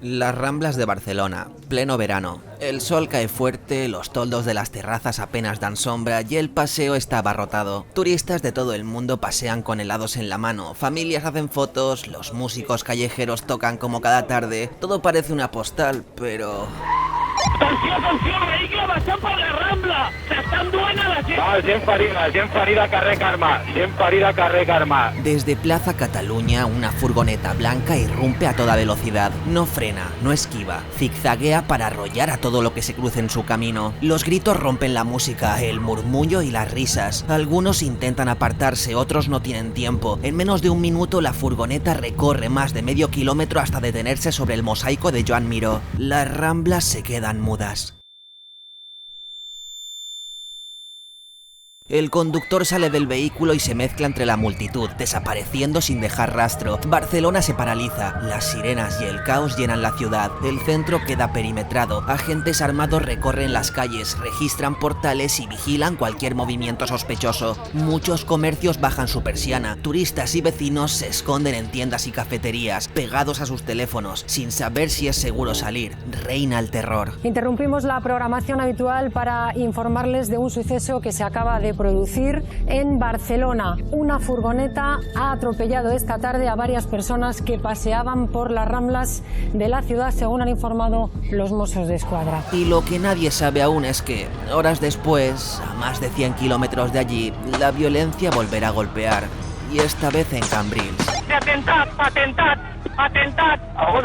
Las Ramblas de Barcelona, pleno verano. El sol cae fuerte, los toldos de las terrazas apenas dan sombra y el paseo está abarrotado. Turistas de todo el mundo pasean con helados en la mano, familias hacen fotos, los músicos callejeros tocan como cada tarde. Todo parece una postal, pero... Atenció, vehicle baixant per la Rambla! S'estan duent a la gent! No, gent ferida carrer Carme, gent ferida carrer Carme. Desde Plaza Cataluña, una furgoneta blanca irrumpe a toda velocidad. No frena, no esquiva, zigzaguea para arrollar a todo lo que se cruce en su camino. Los gritos rompen la música, el murmullo y las risas. Algunos intentan apartarse, otros no tienen tiempo. En menos de un minuto la furgoneta recorre más de medio kilómetro hasta detenerse sobre el mosaico de Joan Miró. Las Ramblas se quedan mudas. El conductor sale del vehículo y se mezcla entre la multitud, desapareciendo sin dejar rastro. Barcelona se paraliza, las sirenas y el caos llenan la ciudad. El centro queda perimetrado, agentes armados recorren las calles, registran portales y vigilan cualquier movimiento sospechoso. Muchos comercios bajan su persiana, turistas y vecinos se esconden en tiendas y cafeterías, pegados a sus teléfonos, sin saber si es seguro salir. Reina el terror. Interrumpimos la programación habitual para informarles de un suceso que se acaba de producir en Barcelona. Una furgoneta ha atropellado esta tarde a varias personas que paseaban por las Ramblas de la ciudad, según han informado los Mossos d'Esquadra. Y lo que nadie sabe aún es que, horas después, a más de 100 kilómetros de allí, la violencia volverá a golpear, y esta vez en Cambrils. Atemptat! On?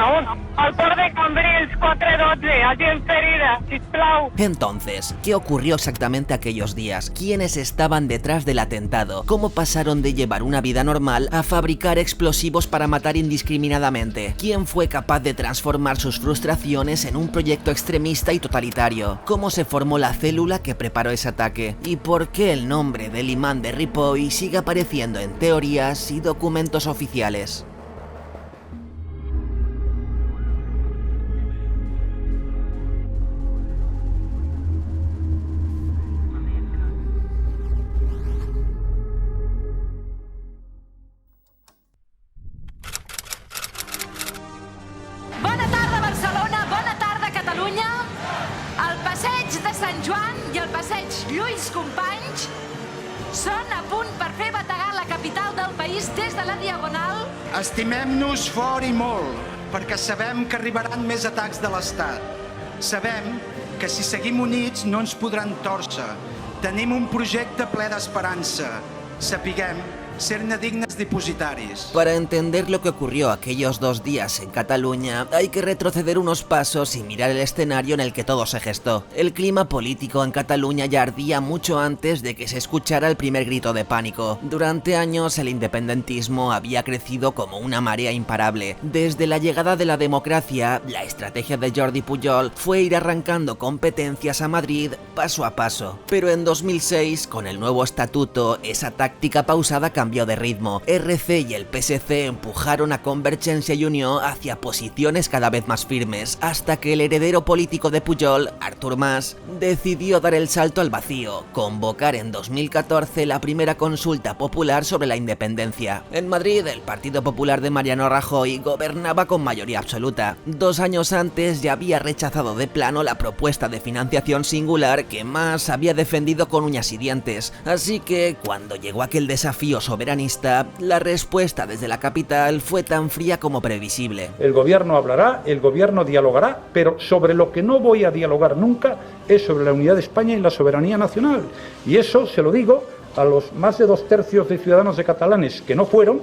Al port de Cambrils, 412, agent ferida, sisplau. Entonces, ¿qué ocurrió exactamente aquellos días? ¿Quiénes estaban detrás del atentado? ¿Cómo pasaron de llevar una vida normal a fabricar explosivos para matar indiscriminadamente? ¿Quién fue capaz de transformar sus frustraciones en un proyecto extremista y totalitario? ¿Cómo se formó la célula que preparó ese ataque? ¿Y por qué el nombre del imán de Ripoll sigue apareciendo en teorías y documentos oficiales? Bona tarda, Barcelona, bona tarda, Catalunya. El passeig de Sant Joan i el passeig Lluís Companys són a punt per fer bategar la capital del país des de la Diagonal. Estimem-nos fort i molt, perquè sabem que arribaran més atacs de l'Estat. Sabem que si seguim units no ens podran tòrcer. Tenim un projecte ple d'esperança. Sapiguem ser-ne dignes depositaris. Para entender lo que ocurrió aquellos 2 días en Cataluña, hay que retroceder unos pasos y mirar el escenario en el que todo se gestó. El clima político en Cataluña ya ardía mucho antes de que se escuchara el primer grito de pánico. Durante años el independentismo había crecido como una marea imparable. Desde la llegada de la democracia, la estrategia de Jordi Pujol fue ir arrancando competencias a Madrid paso a paso. Pero en 2006, con el nuevo estatuto, esa táctica pausada cambió de ritmo. RC y el PSC empujaron a Convergencia y Unió hacia posiciones cada vez más firmes, hasta que el heredero político de Pujol, Artur Mas, decidió dar el salto al vacío, convocar en 2014 la primera consulta popular sobre la independencia. En Madrid, el Partido Popular de Mariano Rajoy gobernaba con mayoría absoluta. 2 años antes ya había rechazado de plano la propuesta de financiación singular que Mas había defendido con uñas y dientes. Así que, cuando llegó aquel desafío soberanista, la respuesta desde la capital fue tan fría como previsible. El gobierno hablará, el gobierno dialogará, pero sobre lo que no voy a dialogar nunca es sobre la unidad de España y la soberanía nacional. Y eso se lo digo a los más de 2/3 de ciudadanos de catalanes que no fueron,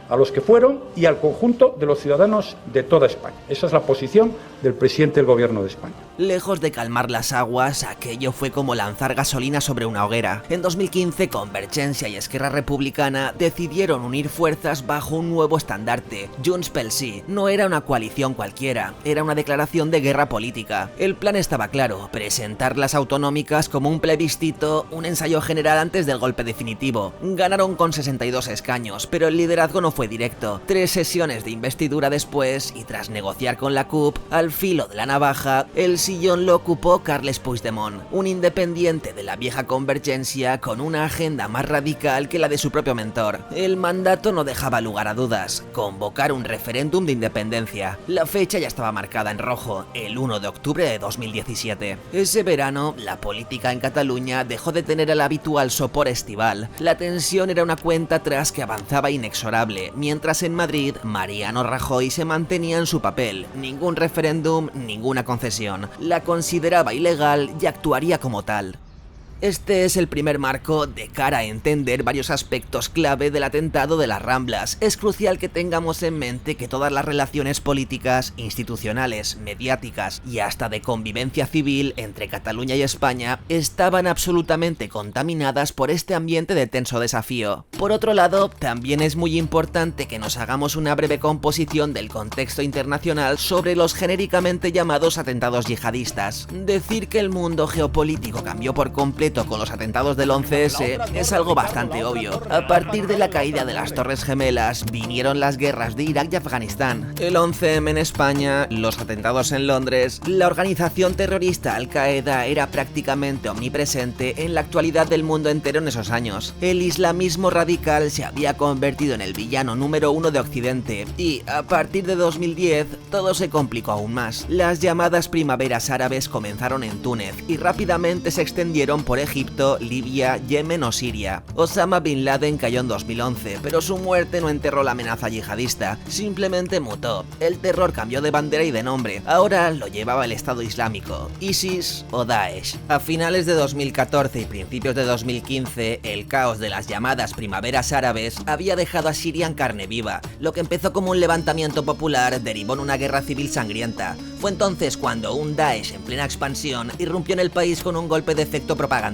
a los que fueron y al conjunto de los ciudadanos de toda España. Esa es la posición del presidente del Gobierno de España. Lejos de calmar las aguas, aquello fue como lanzar gasolina sobre una hoguera. En 2015, Convergencia y Esquerra Republicana decidieron unir fuerzas bajo un nuevo estandarte, Junts pel Sí. No era una coalición cualquiera, era una declaración de guerra política. El plan estaba claro, presentar las autonómicas como un plebiscito, un ensayo general antes del golpe definitivo. Ganaron con 62 escaños, pero el liderazgo no fue directo. 3 sesiones de investidura después, y tras negociar con la CUP, al filo de la navaja, el sillón lo ocupó Carles Puigdemont, un independiente de la vieja Convergencia con una agenda más radical que la de su propio mentor. El mandato no dejaba lugar a dudas: convocar un referéndum de independencia. La fecha ya estaba marcada en rojo, el 1 de octubre de 2017. Ese verano, la política en Cataluña dejó de tener el habitual sopor estival. La tensión era una cuenta atrás que avanzaba inexorable, mientras en Madrid, Mariano Rajoy se mantenía en su papel: ningún referéndum, ninguna concesión. La consideraba ilegal y actuaría como tal. Este es el primer marco de cara a entender varios aspectos clave del atentado de las Ramblas. Es crucial que tengamos en mente que todas las relaciones políticas, institucionales, mediáticas y hasta de convivencia civil entre Cataluña y España estaban absolutamente contaminadas por este ambiente de tenso desafío. Por otro lado, también es muy importante que nos hagamos una breve composición del contexto internacional sobre los genéricamente llamados atentados yihadistas. Decir que el mundo geopolítico cambió por completo con los atentados del 11S es algo bastante obvio. A partir de la caída de las Torres Gemelas vinieron las guerras de Irak y Afganistán, el 11M en España, los atentados en Londres. La organización terrorista Al-Qaeda era prácticamente omnipresente en la actualidad del mundo entero en esos años. El islamismo radical se había convertido en el villano número 1 de Occidente, y a partir de 2010 todo se complicó aún más. Las llamadas primaveras árabes comenzaron en Túnez y rápidamente se extendieron por Egipto, Libia, Yemen o Siria. Osama Bin Laden cayó en 2011, pero su muerte no enterró la amenaza yihadista, simplemente mutó. El terror cambió de bandera y de nombre, ahora lo llevaba el Estado Islámico, ISIS o Daesh. A finales de 2014 y principios de 2015, el caos de las llamadas primaveras árabes había dejado a Siria en carne viva. Lo que empezó como un levantamiento popular derivó en una guerra civil sangrienta. Fue entonces cuando un Daesh en plena expansión irrumpió en el país con un golpe de efecto propagandístico.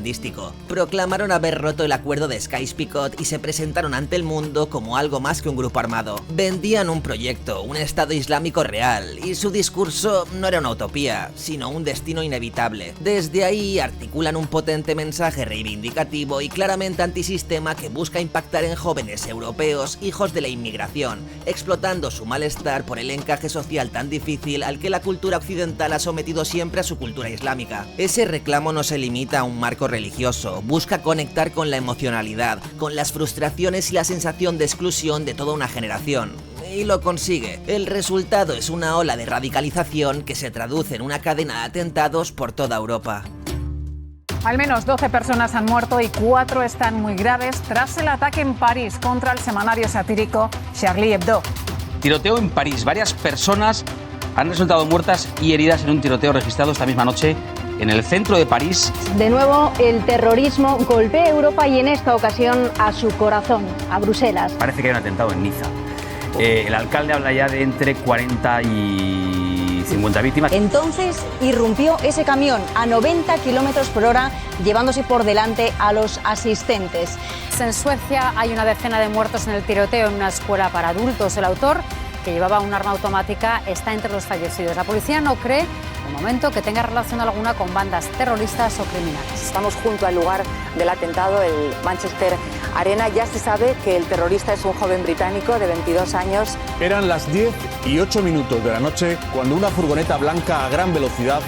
Proclamaron haber roto el acuerdo de Sykes-Picot y se presentaron ante el mundo como algo más que un grupo armado. Vendían un proyecto, un Estado Islámico real, y su discurso no era una utopía, sino un destino inevitable. Desde ahí articulan un potente mensaje reivindicativo y claramente antisistema que busca impactar en jóvenes europeos hijos de la inmigración, explotando su malestar por el encaje social tan difícil al que la cultura occidental ha sometido siempre a su cultura islámica. Ese reclamo no se limita a un marco religioso, busca conectar con la emocionalidad, con las frustraciones y la sensación de exclusión de toda una generación. Y lo consigue. El resultado es una ola de radicalización que se traduce en una cadena de atentados por toda Europa. Al menos 12 personas han muerto y 4 están muy graves tras el ataque en París contra el semanario satírico Charlie Hebdo. Tiroteo en París. Varias personas han resultado muertas y heridas en un tiroteo registrado esta misma noche en el centro de París. De nuevo, el terrorismo golpea a Europa y en esta ocasión a su corazón, a Bruselas. Parece que hay un atentado en Niza. El alcalde habla ya de entre 40 y 50 víctimas. Entonces irrumpió ese camión a 90 kilómetros por hora, llevándose por delante a los asistentes. En Suecia hay una decena de muertos en el tiroteo en una escuela para adultos. El autor, que llevaba un arma automática, está entre los fallecidos. La policía no cree de momento que tenga relación alguna con bandas terroristas o criminales. Estamos junto al lugar del atentado, el Manchester Arena. Ya se sabe que el terrorista es un joven británico de 22 años. Eran las 10:08 de la noche cuando una furgoneta blanca a gran velocidad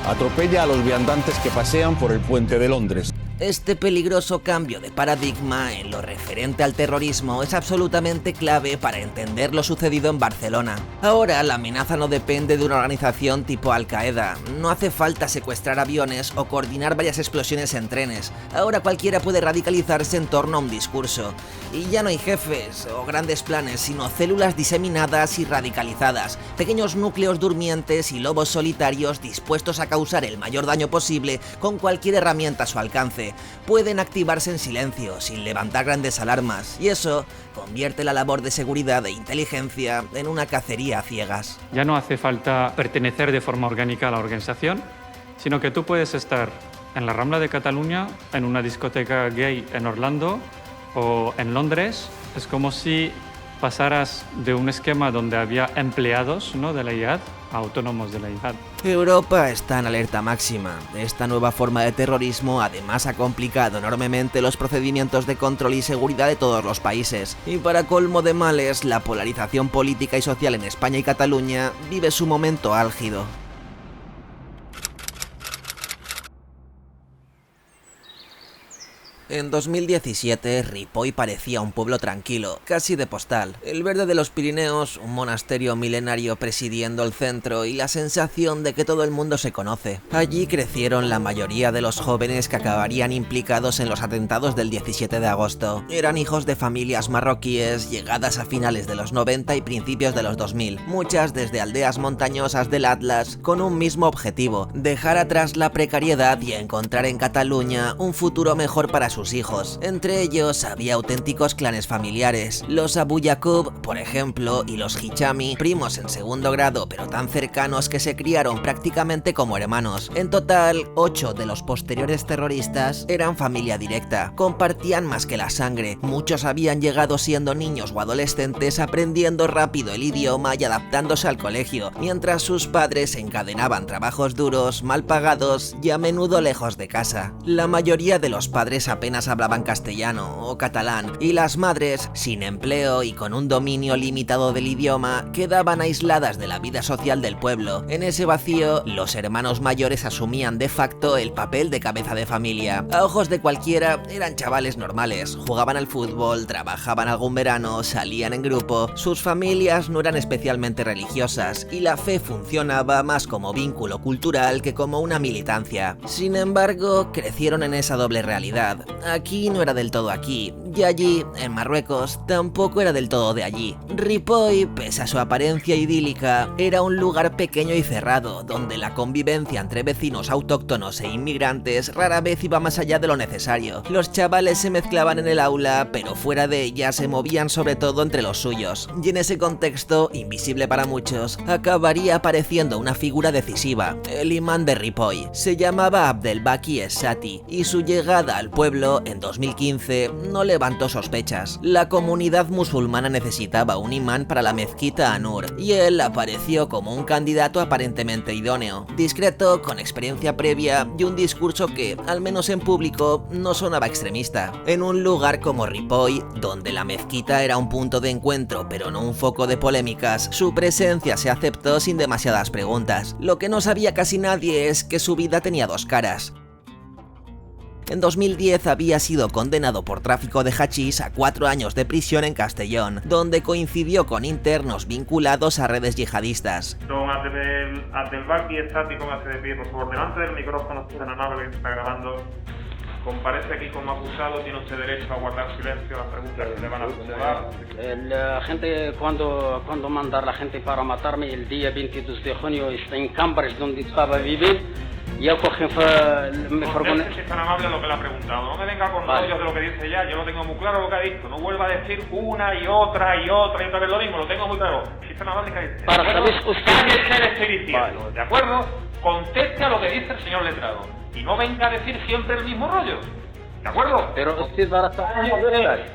atropella a los viandantes que pasean por el puente de Londres. Este peligroso cambio de paradigma en lo referente al terrorismo es absolutamente clave para entender lo sucedido en Barcelona. Ahora la amenaza no depende de una organización tipo Al-Qaeda. No hace falta secuestrar aviones o coordinar varias explosiones en trenes. Ahora cualquiera puede radicalizarse en torno a un discurso. Y ya no hay jefes o grandes planes, sino células diseminadas y radicalizadas, pequeños núcleos durmientes y lobos solitarios dispuestos a causar el mayor daño posible con cualquier herramienta a su alcance. Pueden activarse en silencio, sin levantar grandes alarmas, y eso convierte la labor de seguridad e inteligencia en una cacería a ciegas. Ya no hace falta pertenecer de forma orgánica a la organización, sino que tú puedes estar en la Rambla de Cataluña, en una discoteca gay en Orlando o en Londres. Es como si pasaras de un esquema donde había empleados, ¿no?, de la IAD a autónomos de la IAD. Europa está en alerta máxima. Esta nueva forma de terrorismo además ha complicado enormemente los procedimientos de control y seguridad de todos los países. Y para colmo de males, la polarización política y social en España y Cataluña vive su momento álgido. En 2017, Ripoll parecía un pueblo tranquilo, casi de postal. El verde de los Pirineos, un monasterio milenario presidiendo el centro y la sensación de que todo el mundo se conoce. Allí crecieron la mayoría de los jóvenes que acabarían implicados en los atentados del 17 de agosto. Eran hijos de familias marroquíes llegadas a finales de los 90 y principios de los 2000, muchas desde aldeas montañosas del Atlas, con un mismo objetivo: dejar atrás la precariedad y encontrar en Cataluña un futuro mejor para sus hijos. Entre ellos había auténticos clanes familiares, los Abu Yaqub, por ejemplo, y los Hichami, primos en segundo grado pero tan cercanos que se criaron prácticamente como hermanos. En total, 8 de los posteriores terroristas eran familia directa, compartían más que la sangre, muchos habían llegado siendo niños o adolescentes aprendiendo rápido el idioma y adaptándose al colegio, mientras sus padres encadenaban trabajos duros, mal pagados y a menudo lejos de casa. La mayoría de los padres apenas hablaban castellano o catalán, y las madres, sin empleo y con un dominio limitado del idioma, quedaban aisladas de la vida social del pueblo. En ese vacío, los hermanos mayores asumían de facto el papel de cabeza de familia. A ojos de cualquiera, eran chavales normales, jugaban al fútbol, trabajaban algún verano, salían en grupo. Sus familias no eran especialmente religiosas, y la fe funcionaba más como vínculo cultural que como una militancia. Sin embargo, crecieron en esa doble realidad. Aquí no era del todo aquí, y allí, en Marruecos, tampoco era del todo de allí. Ripoll, pese a su apariencia idílica, era un lugar pequeño y cerrado, donde la convivencia entre vecinos autóctonos e inmigrantes rara vez iba más allá de lo necesario. Los chavales se mezclaban en el aula, pero fuera de ella se movían sobre todo entre los suyos, y en ese contexto, invisible para muchos, acabaría apareciendo una figura decisiva, el imán de Ripoll. Se llamaba Abdelbaki Es-Sati, y su llegada al pueblo en 2015 no levantó sospechas. La comunidad musulmana necesitaba un imán para la mezquita Anur, y él apareció como un candidato aparentemente idóneo, discreto, con experiencia previa y un discurso que, al menos en público, no sonaba extremista. En un lugar como Ripoll, donde la mezquita era un punto de encuentro pero no un foco de polémicas, su presencia se aceptó sin demasiadas preguntas. Lo que no sabía casi nadie es que su vida tenía dos caras. En 2010 había sido condenado por tráfico de hachís a 4 años de prisión en Castellón, donde coincidió con internos vinculados a redes yihadistas. Don Abdelbaki Es-Sati, póngase de pie, por favor, delante del micrófono tan amable que está grabando. Comparece aquí como acusado, tiene usted derecho a guardar silencio a las preguntas que le van a formular. La gente, cuando mandar la gente para matarme el día 22 de junio está en Cambridge, donde estaba viviendo. Yo cogí mi furgoneta. Si es tan amable a lo que le ha preguntado. No me venga con rollos de lo que dice ya. Yo lo tengo muy claro lo que ha dicho. No vuelva a decir una y otra vez lo mismo. Lo tengo muy claro. Si es tan amable, cállese. Para saber usted. Cállese, le estoy diciendo. ¿De acuerdo? Conteste a lo que dice el señor letrado. Y no venga a decir siempre el mismo rollo. ¿De acuerdo? Pero usted va a estar...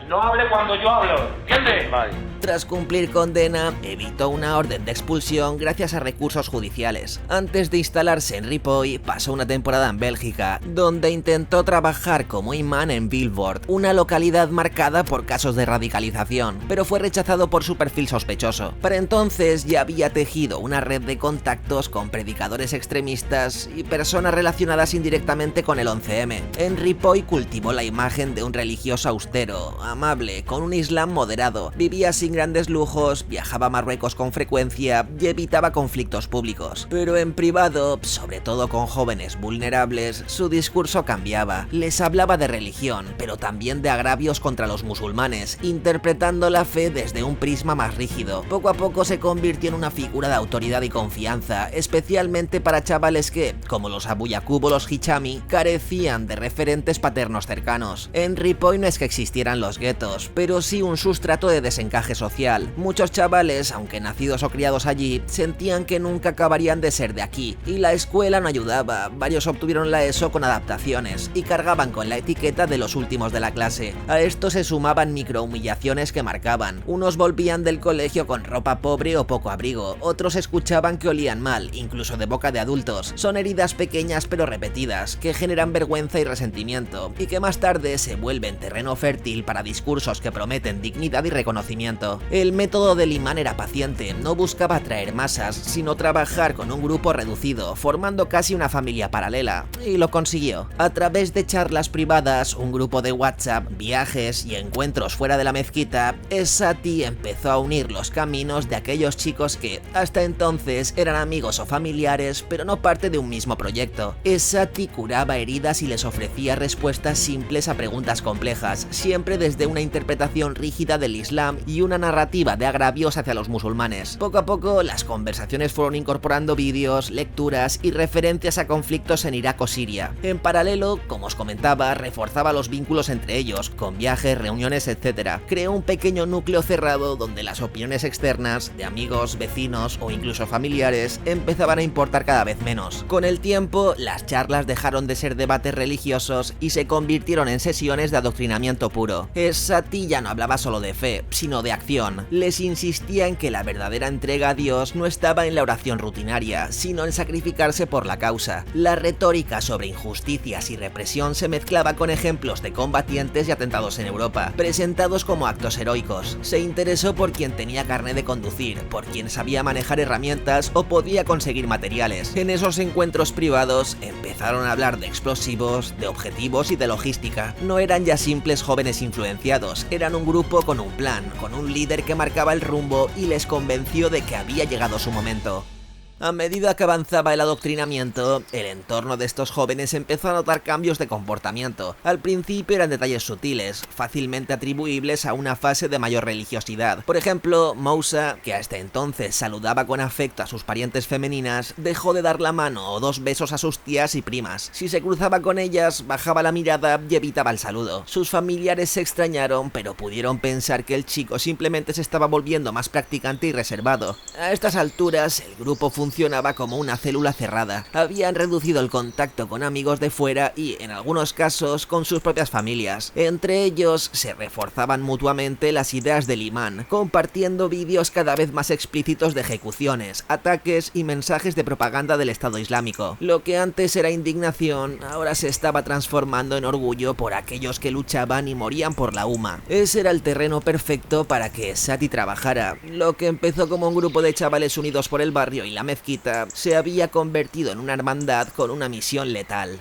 No hable cuando yo hablo. ¿Entiende? Vale. Tras cumplir condena, evitó una orden de expulsión gracias a recursos judiciales. Antes de instalarse en Ripoll, pasó una temporada en Bélgica, donde intentó trabajar como imán en Vilvoorde, una localidad marcada por casos de radicalización, pero fue rechazado por su perfil sospechoso. Para entonces ya había tejido una red de contactos con predicadores extremistas y personas relacionadas indirectamente con el 11M. En Ripoll cultivó la imagen de un religioso austero, amable, con un islam moderado, vivía sin grandes lujos, viajaba a Marruecos con frecuencia y evitaba conflictos públicos. Pero en privado, sobre todo con jóvenes vulnerables, su discurso cambiaba. Les hablaba de religión, pero también de agravios contra los musulmanes, interpretando la fe desde un prisma más rígido. Poco a poco se convirtió en una figura de autoridad y confianza, especialmente para chavales que, como los Abu Yaqub o los Hichami, carecían de referentes paternos barrios cercanos. En Ripoll no es que existieran los guetos, pero sí un sustrato de desencaje social. Muchos chavales, aunque nacidos o criados allí, sentían que nunca acabarían de ser de aquí, y la escuela no ayudaba. Varios obtuvieron la ESO con adaptaciones y cargaban con la etiqueta de los últimos de la clase. A esto se sumaban microhumillaciones que marcaban. Unos volvían del colegio con ropa pobre o poco abrigo, otros escuchaban que olían mal, incluso de boca de adultos. Son heridas pequeñas pero repetidas, que generan vergüenza y resentimiento, y que más tarde se vuelven terreno fértil para discursos que prometen dignidad y reconocimiento. El método de Limán era paciente, no buscaba atraer masas, sino trabajar con un grupo reducido, formando casi una familia paralela, y lo consiguió. A través de charlas privadas, un grupo de WhatsApp, viajes y encuentros fuera de la mezquita, Esati empezó a unir los caminos de aquellos chicos que, hasta entonces, eran amigos o familiares, pero no parte de un mismo proyecto. Esati curaba heridas y les ofrecía respuestas simples a preguntas complejas, siempre desde una interpretación rígida del Islam y una narrativa de agravios hacia los musulmanes. Poco a poco, las conversaciones fueron incorporando vídeos, lecturas y referencias a conflictos en Irak o Siria. En paralelo, como os comentaba, reforzaba los vínculos entre ellos, con viajes, reuniones, etc. Creó un pequeño núcleo cerrado donde las opiniones externas, de amigos, vecinos o incluso familiares, empezaban a importar cada vez menos. Con el tiempo, las charlas dejaron de ser debates religiosos y se convirtieron en sesiones de adoctrinamiento puro. Esati ya no hablaba solo de fe, sino de acción. Les insistía en que la verdadera entrega a Dios no estaba en la oración rutinaria, sino en sacrificarse por la causa. La retórica sobre injusticias y represión se mezclaba con ejemplos de combatientes y atentados en Europa, presentados como actos heroicos. Se interesó por quien tenía carné de conducir, por quien sabía manejar herramientas o podía conseguir materiales. En esos encuentros privados empezaron a hablar de explosivos, de objetivos y de logística. No eran ya simples jóvenes influenciados, eran un grupo con un plan, con un líder que marcaba el rumbo y les convenció de que había llegado su momento. A medida que avanzaba el adoctrinamiento, el entorno de estos jóvenes empezó a notar cambios de comportamiento. Al principio eran detalles sutiles, fácilmente atribuibles a una fase de mayor religiosidad. Por ejemplo, Moussa, que hasta entonces saludaba con afecto a sus parientes femeninas, dejó de dar la mano o 2 besos a sus tías y primas. Si se cruzaba con ellas, bajaba la mirada y evitaba el saludo. Sus familiares se extrañaron, pero pudieron pensar que el chico simplemente se estaba volviendo más practicante y reservado. A estas alturas, el grupo funcionaba como una célula cerrada. Habían reducido el contacto con amigos de fuera y, en algunos casos, con sus propias familias. Entre ellos, se reforzaban mutuamente las ideas del imán, compartiendo vídeos cada vez más explícitos de ejecuciones, ataques y mensajes de propaganda del Estado Islámico. Lo que antes era indignación, ahora se estaba transformando en orgullo por aquellos que luchaban y morían por la UMA. Ese era el terreno perfecto para que Esati trabajara. Lo que empezó como un grupo de chavales unidos por el barrio y la mezquita se había convertido en una hermandad con una misión letal.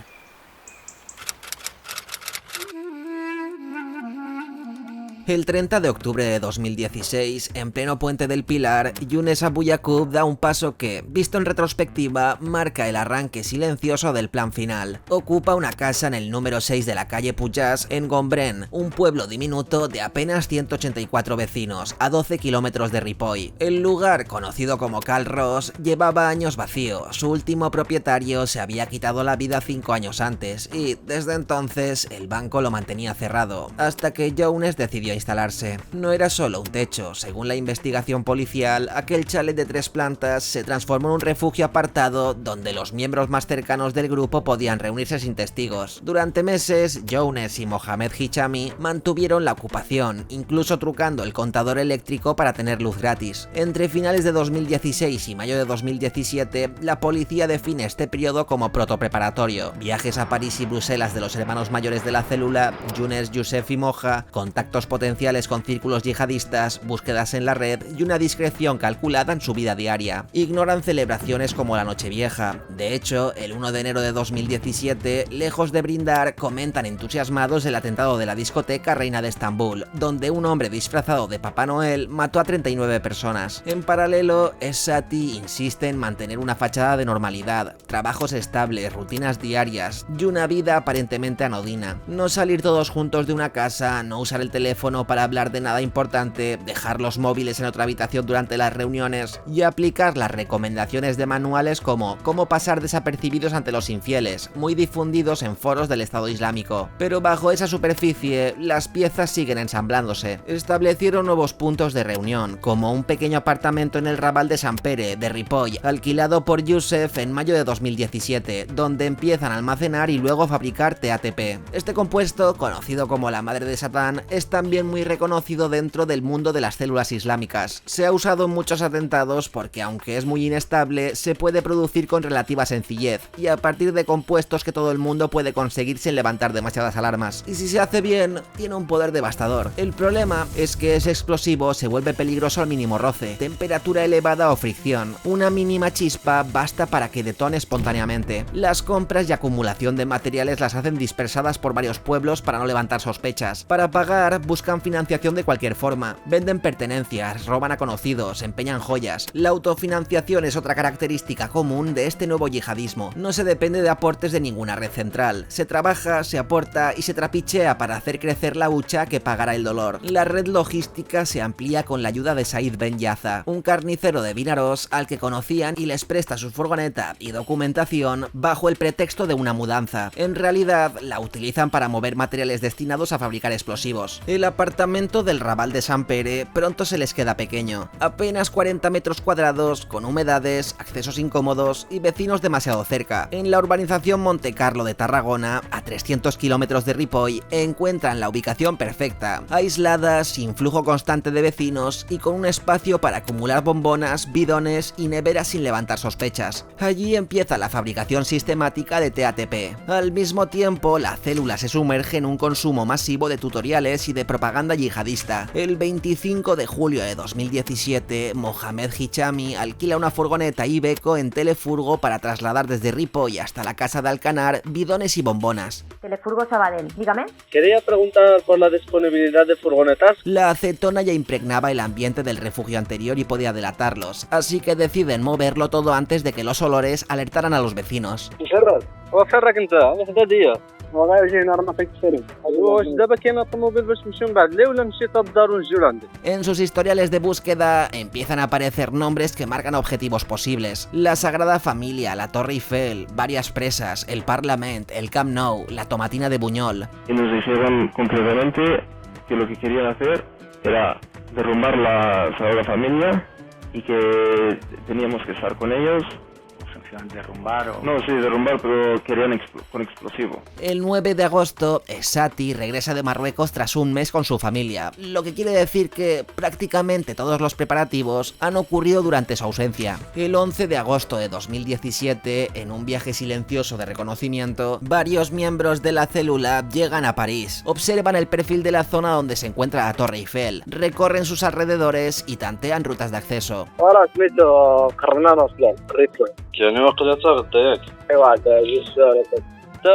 El 30 de octubre de 2016, en pleno Puente del Pilar, Younes Abou Yacoub da un paso que, visto en retrospectiva, marca el arranque silencioso del plan final. Ocupa una casa en el número 6 de la calle Pujás, en Gombrèn, un pueblo diminuto de apenas 184 vecinos, a 12 kilómetros de Ripoll. El lugar, conocido como Cal Ros, llevaba años vacío. Su último propietario se había quitado la vida 5 años antes, y desde entonces el banco lo mantenía cerrado, hasta que Younes decidió instalarse. No era solo un techo. Según la investigación policial, aquel chalet de 3 plantas se transformó en un refugio apartado donde los miembros más cercanos del grupo podían reunirse sin testigos. Durante meses, Younes y Mohamed Hichami mantuvieron la ocupación, incluso trucando el contador eléctrico para tener luz gratis. Entre finales de 2016 y mayo de 2017, la policía define este periodo como protopreparatorio. Viajes a París y Bruselas de los hermanos mayores de la célula, Younes, Youssef y Moja, contactos potenciales con círculos yihadistas, búsquedas en la red y una discreción calculada en su vida diaria. Ignoran celebraciones como la Nochevieja. De hecho, el 1 de enero de 2017, lejos de brindar, comentan entusiasmados el atentado de la discoteca Reina de Estambul, donde un hombre disfrazado de Papá Noel mató a 39 personas. En paralelo, Esati insiste en mantener una fachada de normalidad, trabajos estables, rutinas diarias y una vida aparentemente anodina. No salir todos juntos de una casa, no usar el teléfono teléfono para hablar de nada importante, dejar los móviles en otra habitación durante las reuniones y aplicar las recomendaciones de manuales como cómo pasar desapercibidos ante los infieles, muy difundidos en foros del Estado Islámico. Pero bajo esa superficie, las piezas siguen ensamblándose. Establecieron nuevos puntos de reunión, como un pequeño apartamento en el Raval de Sant Pere, de Ripoll, alquilado por Youssef en mayo de 2017, donde empiezan a almacenar y luego fabricar TATP. Este compuesto, conocido como la madre de Satán, es también muy reconocido dentro del mundo de las células islámicas. Se ha usado en muchos atentados porque, aunque es muy inestable, se puede producir con relativa sencillez y a partir de compuestos que todo el mundo puede conseguir sin levantar demasiadas alarmas. Y si se hace bien, tiene un poder devastador. El problema es que ese explosivo se vuelve peligroso al mínimo roce, temperatura elevada o fricción. Una mínima chispa basta para que detone espontáneamente. Las compras y acumulación de materiales las hacen dispersadas por varios pueblos para no levantar sospechas. Para pagar, buscan financiación de cualquier forma. Venden pertenencias, roban a conocidos, empeñan joyas. La autofinanciación es otra característica común de este nuevo yihadismo. No se depende de aportes de ninguna red central. Se trabaja, se aporta y se trapichea para hacer crecer la hucha que pagará el dolor. La red logística se amplía con la ayuda de Said Ben Yaza, un carnicero de Vinaroz al que conocían y les presta su furgoneta y documentación bajo el pretexto de una mudanza. En realidad, la utilizan para mover materiales destinados a fabricar explosivos. El apartamento del Raval de Sant Pere pronto se les queda pequeño. Apenas 40 metros cuadrados, con humedades, accesos incómodos y vecinos demasiado cerca. En la urbanización Monte Carlo de Tarragona, a 300 kilómetros de Ripoll, encuentran la ubicación perfecta, aislada, sin flujo constante de vecinos y con un espacio para acumular bombonas, bidones y neveras sin levantar sospechas. Allí empieza la fabricación sistemática de TATP. Al mismo tiempo, la célula se sumerge en un consumo masivo de tutoriales y de propaganda yihadista. El 25 de julio de 2017, Mohamed Hichami alquila una furgoneta Iveco en Telefurgo para trasladar desde Ripoll hasta la casa de Alcanar bidones y bombonas. Telefurgo Sabadell, dígame. Quería preguntar por la disponibilidad de furgonetas. La acetona ya impregnaba el ambiente del refugio anterior y podía delatarlos, así que deciden moverlo todo antes de que los olores alertaran a los vecinos. وفرك انت هذا ديه والله جايين رانا فيك تشري واش دابا كاين الطوموبيل باش نمشيو من بعد ليه ولا مشيت للدار ونجيو لعندك. En sus historiales de búsqueda empiezan a aparecer nombres que marcan objetivos posibles: la Sagrada Familia, la Torre Eiffel, varias presas, el Parlament, el Camp Nou, la Tomatina de Buñol. Y nos dijeron completamente que lo que querían hacer era derrumbar la Sagrada Familia y que teníamos que estar con ellos. ¿Derrumbar o...? No, sí, derrumbar, pero querían con explosivo. El 9 de agosto, Esati regresa de Marruecos tras un mes con su familia, lo que quiere decir que prácticamente todos los preparativos han ocurrido durante su ausencia. El 11 de agosto de 2017, en un viaje silencioso de reconocimiento, varios miembros de la célula llegan a París, observan el perfil de la zona donde se encuentra la Torre Eiffel, recorren sus alrededores y tantean rutas de acceso. Ahora سميتو قربنا نوصلوا ريتو كان واقيلا تغدا ياك ايوا هذا جوج سوايع انت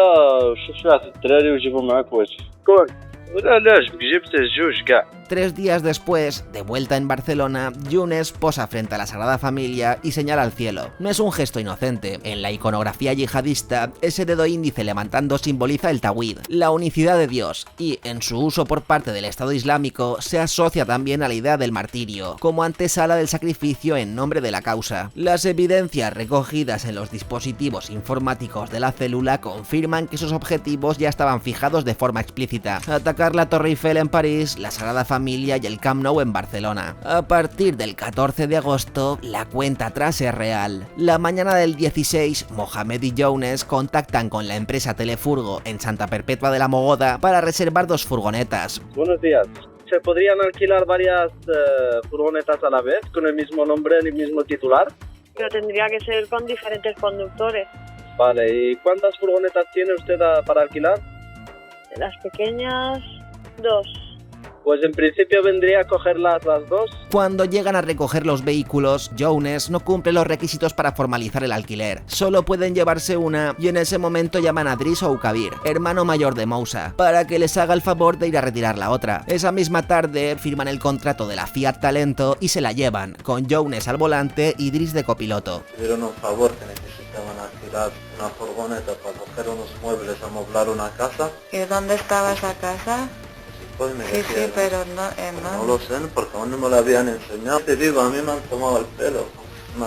شوف فيها الدراري وجيبوا معاك واش كون ولا لا جبت جوج كاع. 3 días después, de vuelta en Barcelona, Younes posa frente a la Sagrada Familia y señala al cielo. No es un gesto inocente. En la iconografía yihadista, ese dedo índice levantando simboliza el tawhid, la unicidad de Dios, y en su uso por parte del Estado Islámico se asocia también a la idea del martirio, como antesala del sacrificio en nombre de la causa. Las evidencias recogidas en los dispositivos informáticos de la célula confirman que sus objetivos ya estaban fijados de forma explícita: atacar la Torre Eiffel en París, la Sagrada Familia y el Camp Nou en Barcelona. A partir del 14 de agosto, la cuenta atrás es real. La mañana del 16, Mohamed y Younes contactan con la empresa Telefurgo en Santa Perpetua de la Mogoda para reservar 2 furgonetas. Buenos días. ¿Se podrían alquilar varias furgonetas a la vez con el mismo nombre y el mismo titular? Pero tendría que ser con diferentes conductores. Vale, ¿y cuántas furgonetas tiene usted para alquilar? Las pequeñas, 2. Pues en principio vendría a cogerlas las 2. Cuando llegan a recoger los vehículos, Younes no cumple los requisitos para formalizar el alquiler. Solo pueden llevarse una y en ese momento llaman a Driss Oukabir, hermano mayor de Moussa, para que les haga el favor de ir a retirar la otra. Esa misma tarde firman el contrato de la Fiat Talento y se la llevan, con Younes al volante y Driss de copiloto. Pidieron un favor que necesitaban alquilar una furgoneta para coger unos muebles, amoblar una casa. ¿Y dónde estaba esa casa? y me Sí, decía, sí, pero no... no lo sé, porque aún no me lo habían enseñado. Te digo, a mí me han tomado el pelo. Me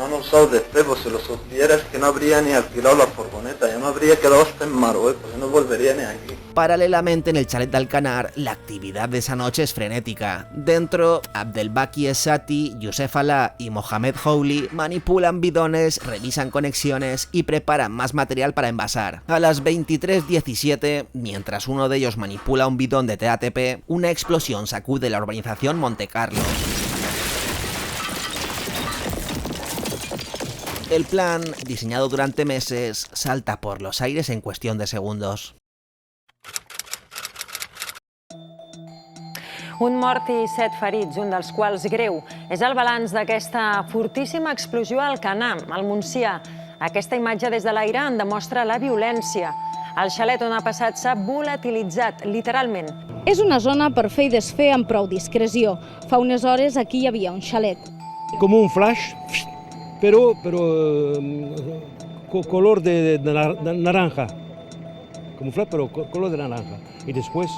han usado de cebo, si lo supieras que no habría ni alquilado la furgoneta, ya me habría quedado hasta en Marruecos, yo no volvería ni aquí. Paralelamente, en el chalet de Alcanar, la actividad de esa noche es frenética. Dentro, Abdelbaki Essati, Youssef Alaa y Mohamed Houli manipulan bidones, revisan conexiones y preparan más material para envasar. A las 23:17, mientras uno de ellos manipula un bidón de TATP, una explosión sacude la urbanización Monte Carlo. El plan, diseñado durante meses, salta por los aires en cuestión de segundos. Un mort i 7 ferits, un dels quals greu. És el balanç d'aquesta fortíssima explosió a Alcanar, al Montsià. Aquesta imatge des de l'aire en demostra la violència. El xalet on ha passat s'ha volatilitzat, literalment. És una zona per fer i desfer amb prou discreció. Fa unes hores aquí hi havia un xalet. Com un flash, pero color de naranja. Como flash, pero color de naranja. Y después,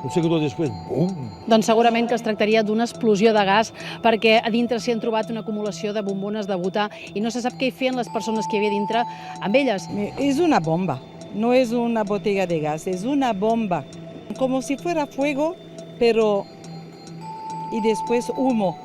un segundo després, bum! Doncs segurament que es tractaria d'una explosió de gas perquè a dintre s'hi han trobat una acumulació de bombones de butà i no se sap què hi feien les persones que hi havia dintre amb elles. És una bomba, no és una botella de gas, és una bomba. Como si fuera fuego, pero... i després humo.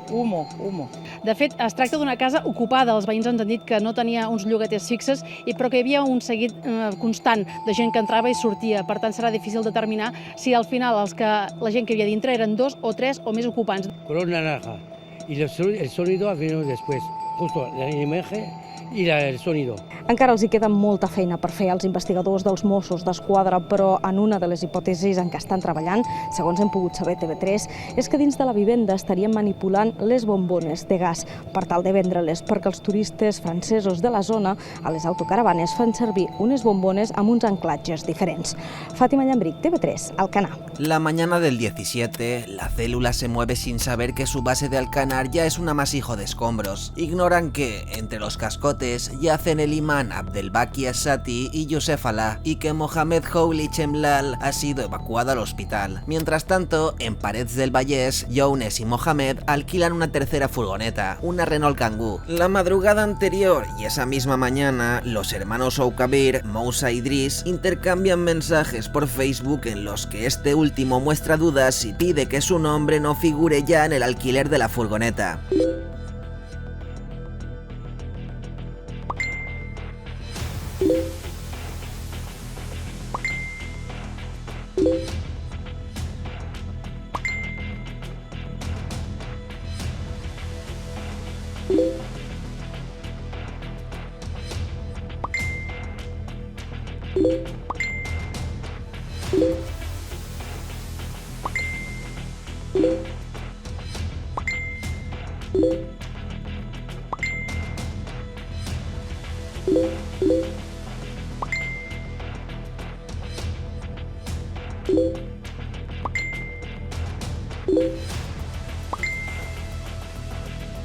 De fet, es tracta d'una casa ocupada. Els veïns han dit que no tenia uns llogaters fixes, però que hi havia un seguit constant de gent que entrava i sortia. Per tant, serà difícil determinar si al final la gent que hi havia dintre eren 2 o 3 o més ocupants. Color naranja. Y el sonido ha venido después, justo la imagen i el sonido. Encara els hi queda molta feina per fer als investigadors dels Mossos d'Esquadra, però en una de les hipòtesis en què estan treballant, segons hem pogut saber TV3, és que dins de la vivenda estarien manipulant les bombones de gas per tal de vendre-les, perquè els turistes francesos de la zona a les autocaravanes fan servir unes bombones amb uns anclatges diferents. Fàtima Llambric, TV3, Alcanar. La mañana del 17, la célula se mueve sin saber que su base de Alcanar ya es un amasijo de escombros. Ignoran que, entre los cascotes, yacen el imán Abdelbaki Essati y Youssef Alaa, y que Mohamed Houli Chemlal ha sido evacuado al hospital. Mientras tanto, en Parets del Vallès, Younes y Mohamed alquilan una tercera furgoneta, una Renault Kangoo. La madrugada anterior y esa misma mañana, los hermanos Oukabir, Moussa y Driss intercambian mensajes por Facebook en los que este último muestra dudas y pide que su nombre no figure ya en el alquiler de la furgoneta.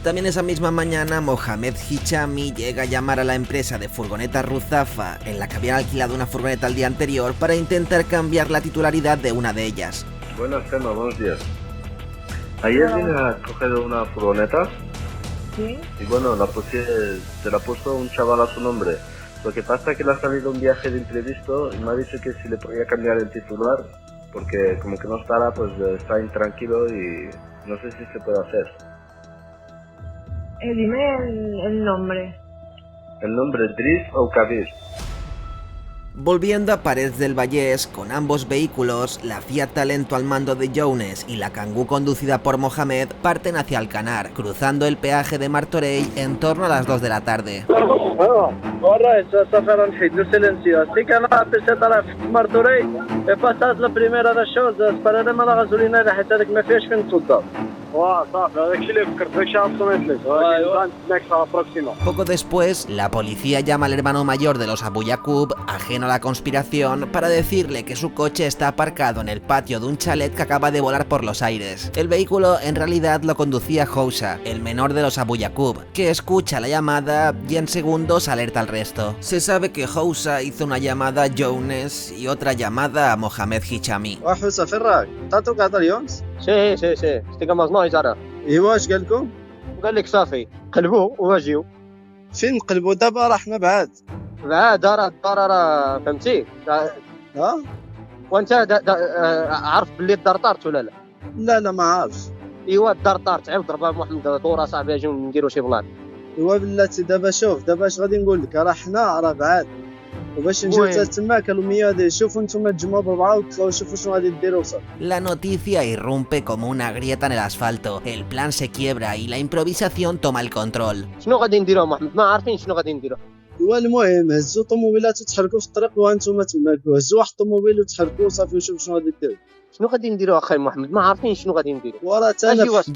También esa misma mañana, Mohamed Hichami llega a llamar a la empresa de furgonetas Ruzafa, en la que habían alquilado una furgoneta el día anterior, para intentar cambiar la titularidad de una de ellas. Buenas, Gemma, buenos días. Ayer vine a coger una furgoneta. Sí. Y bueno, se la puso un chaval a su nombre. Lo que pasa es que le ha salido un viaje de imprevisto y me ha dicho que si le podía cambiar el titular, porque como que no estará, pues está intranquilo y no sé si se puede hacer. Dime el nombre. El nombre es Driss Oukabir. Volviendo a Parets del Vallès, con ambos vehículos, la Fiat Talento al mando de Younes y la Kangoo conducida por Mohamed parten hacia Alcanar, cruzando el peaje de Martorell en torno a las 2 de la tarde. Alright, سفر نحيد له سيلنسيو سي كان عطيت طلع في مرتوري فاتات لا بريميرا دا شوز سبارنا ما لا غازولينا حتى هذاك ما فيهاش فين توضب Poco después, la policía llama al hermano mayor de los Abu Yaqub, ajeno a la conspiración, para decirle que su coche está aparcado en el patio de un chalet que acaba de volar por los aires. El vehículo en realidad lo conducía Housa, el menor de los Abu Yaqub, que escucha la llamada y en segundos alerta al resto. Se sabe que Housa hizo una llamada a Younes y otra llamada a Mohamed Hichami. حوسه فين راك؟ تعطوك هذا اليوم؟ سي اشتي كمزنا يزارع ايوا اش قال لكم؟ قال لك صافي قلبوا واجيو فين نقلبوا دابا راه حنا بعاد راه فهمتي ها وانت عارف باللي الدار طارت ولا لا؟ لا ما عارفش ايوا الدار طارت عاود ضربها محمد طورا صاحبي اجيو نديرو شي بلان ايوا بلاتي دابا شوف دابا اش غادي نقول لك راه حنا راه بعاد وباش نجيو حتى تما كالمية هادي شوفوا نتوما تجمعوا ببعض وتطلعوا شوفوا شنو غادي ديروا وصافي. La noticia irrumpe como una grieta en el asfalto. El plan se quiebra y la improvisación toma el control. شنو غادي نديروا محمد ما عارفين شنو غادي نديروا. هو المهم هزوا طوموبيلات وتحركوا في الطريق وانتم تماك هزوا واحد الطوموبيل وتحركوا وصافي وشوفوا شنو غادي ديروا. شنو غادي نديروا اخي محمد ما عارفين شنو غادي نديروا.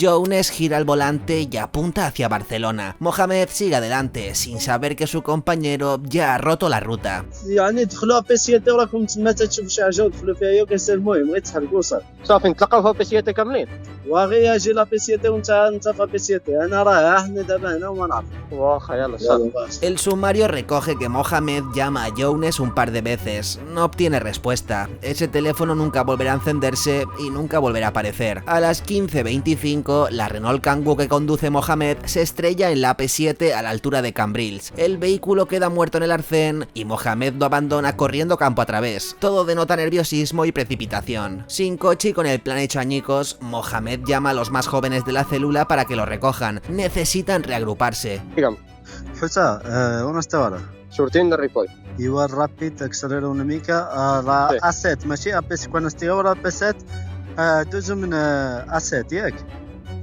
Younes gira el volante y apunta hacia Barcelona. Mohamed sigue adelante sin saber que su compañero ya ha roto la ruta. يعني دخلوا بيسيتي وراكم تما تشوفوا شي حاجه ودخلوا فيها هي وكيسير المهم غير تحركوا صافي. صافي نتلاقاو في بيسيتي كاملين. واغي اجي لا بيسيتي وانت في بيسيتي انا راه احنا دابا هنا وما نعرف. واخا يلا صافي. El sumario recoge que Mohamed llama a Younes un par de veces. No obtiene respuesta. Ese teléfono nunca volverá a encenderse y nunca volverá a aparecer. A las 15:25, la Renault Kangoo que conduce Mohamed se estrella en la AP7 a la altura de Cambrils. El vehículo queda muerto en el arcén y Mohamed lo abandona corriendo campo a través. Todo denota nerviosismo y precipitación. Sin coche y con el plan hecho añicos, Mohamed llama a los más jóvenes de la célula para que lo recojan. Necesitan reagruparse. حسا وين استوى شورتين الريبوي ايوا رابيد اكسلرير ونميكا اسيت ماشي ابيس كون استيورا بيسيت دوزو من اسيت ياك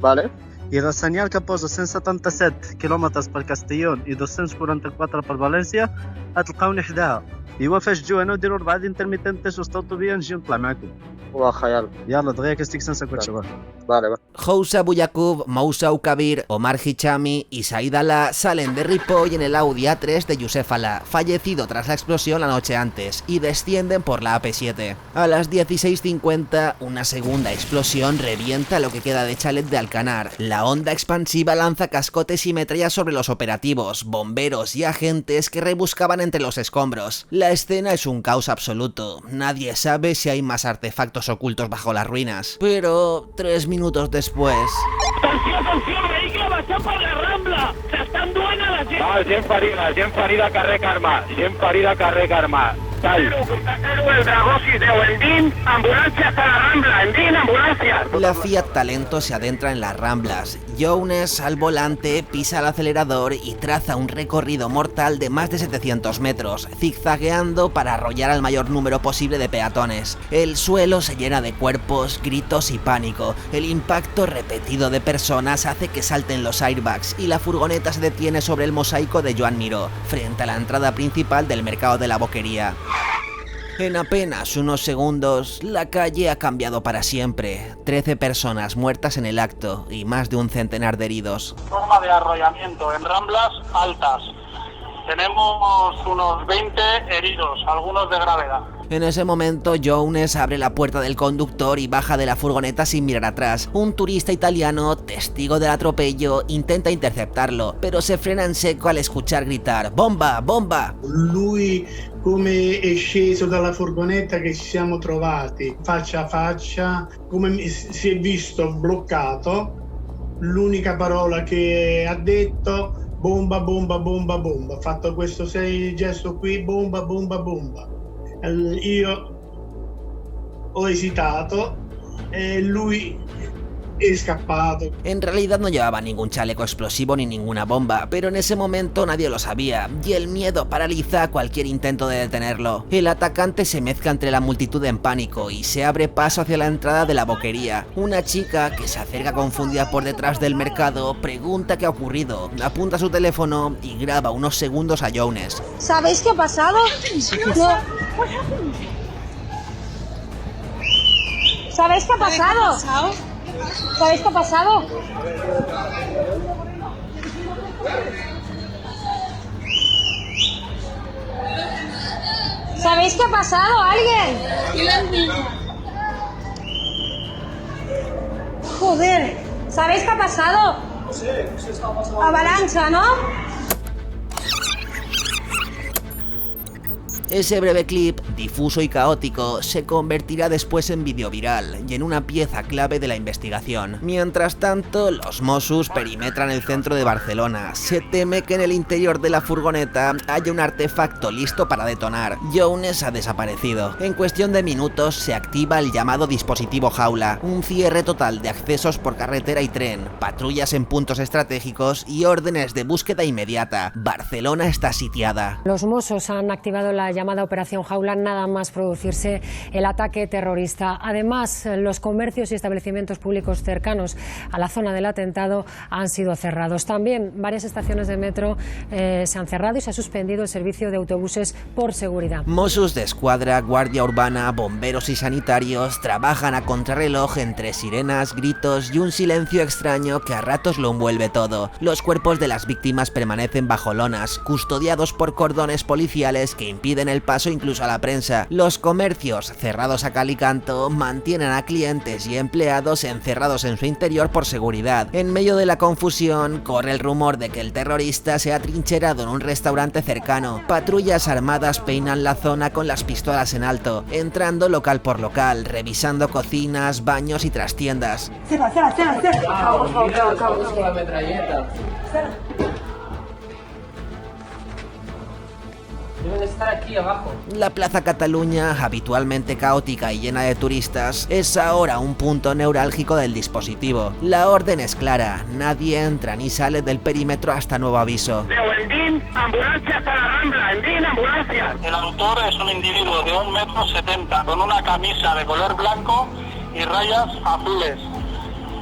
فالي y la señal que posa 177 km per Castellón y 244 per València غتلقاوني حداها ايوا فاش تجيو هنا وديروا 4 انترميتنتس وسطوا بيا نجي نطلع معكم واخا يلا دغيا كاستيك سنسا شباب Housa Abu Yaqub, Moussa Oukabir, Omar Hichami y Said Alaa salen de Ripoll en el Audi A3 de Youssef Alaa, fallecido tras la explosión la noche antes, y descienden por la AP7. A las 16:50, una segunda explosión revienta lo que queda de chalet de Alcanar. La onda expansiva lanza cascotes y metrallas sobre los operativos, bomberos y agentes que rebuscaban entre los escombros. La escena es un caos absoluto. Nadie sabe si hay más artefactos ocultos bajo las ruinas. Pero 3 minutos después... ¡Atenció, vehicle baixant per la Rambla! S'estan duent a la gent! Va, gent ferida carrer Carme, gent ferida carrer Carme. El Dragó 610, el DIN, ambulancias a la Rambla, el DIN, ambulancias. La Fiat Talento se adentra en las Ramblas. Younes, al volante, pisa el acelerador y traza un recorrido mortal de más de 700 metros, zigzagueando para arrollar al mayor número posible de peatones. El suelo se llena de cuerpos, gritos y pánico. El impacto repetido de personas hace que salten los airbags y la furgoneta se detiene sobre el mosaico de Joan Miró, frente a la entrada principal del mercado de la Boquería. En apenas unos segundos, la calle ha cambiado para siempre. 13 personas muertas en el acto y más de un centenar de heridos. Zona de arrollamiento en Ramblas altas. Tenemos unos 20 heridos, algunos de gravedad. En ese momento, Younes abre la puerta del conductor y baja de la furgoneta sin mirar atrás. Un turista italiano, testigo del atropello, intenta interceptarlo, pero se frena en seco al escuchar gritar «¡Bomba! ¡Bomba!». Lui, come è sceso dalla furgonetta che ci siamo trovati faccia a faccia, come si è visto bloccato, l'unica parola che ha detto «bomba, bomba, bomba, bomba». Ha fatto questo gesto qui, bomba, bomba, bomba. Io ho esitato e lui è scappato. En realidad no llevaba ningún chaleco explosivo ni ninguna bomba, pero en ese momento nadie lo sabía y el miedo paraliza cualquier intento de detenerlo. El atacante se mezcla entre la multitud en pánico y se abre paso hacia la entrada de la Boquería. Una chica que se acerca confundida por detrás del mercado pregunta qué ha ocurrido, apunta su teléfono y graba unos segundos a Younes. ¿Sabéis qué ha pasado? No. ¿Sabéis qué ha pasado? ¿Sabéis qué ha pasado? ¿Sabéis qué ha pasado? ¿Alguien? Joder, ¿sabéis qué ha pasado? Avalancha, ¿no? Ese breve clip, difuso y caótico, se convertirá después en vídeo viral y en una pieza clave de la investigación. Mientras tanto, los Mossos perimetran el centro de Barcelona. Se teme que en el interior de la furgoneta haya un artefacto listo para detonar. Jones ha desaparecido. En cuestión de minutos se activa el llamado dispositivo jaula, un cierre total de accesos por carretera y tren, patrullas en puntos estratégicos y órdenes de búsqueda inmediata. Barcelona está sitiada. Los Mossos han activado la llamada Operación Jaula nada más producirse el ataque terrorista. Además, los comercios y establecimientos públicos cercanos a la zona del atentado han sido cerrados. También varias estaciones de metro se han cerrado y se ha suspendido el servicio de autobuses por seguridad. Mossos de Escuadra, Guardia Urbana, bomberos y sanitarios trabajan a contrarreloj entre sirenas, gritos y un silencio extraño que a ratos lo envuelve todo. Los cuerpos de las víctimas permanecen bajo lonas, custodiados por cordones policiales que impiden el paso incluso a la prensa. Los comercios, cerrados a cal y canto, mantienen a clientes y empleados encerrados en su interior por seguridad. En medio de la confusión, corre el rumor de que el terrorista se ha trincherado en un restaurante cercano. Patrullas armadas peinan la zona con las pistolas en alto, entrando local por local, revisando cocinas, baños y trastiendas. Cierra. Con la metralleta. Deben estar aquí abajo. La Plaza Cataluña, habitualmente caótica y llena de turistas, es ahora un punto neurálgico del dispositivo. La orden es clara, nadie entra ni sale del perímetro hasta nuevo aviso. Endín, ambulancias para la Rambla, Endín, ambulancias. El autor es un individuo de 1,70 m con una camisa de color blanco y rayas azules.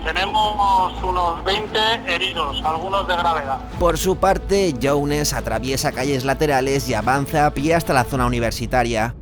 Tenemos unos 20 heridos, algunos de gravedad. Por su parte, Jones atraviesa calles laterales y avanza a pie hasta la zona universitaria.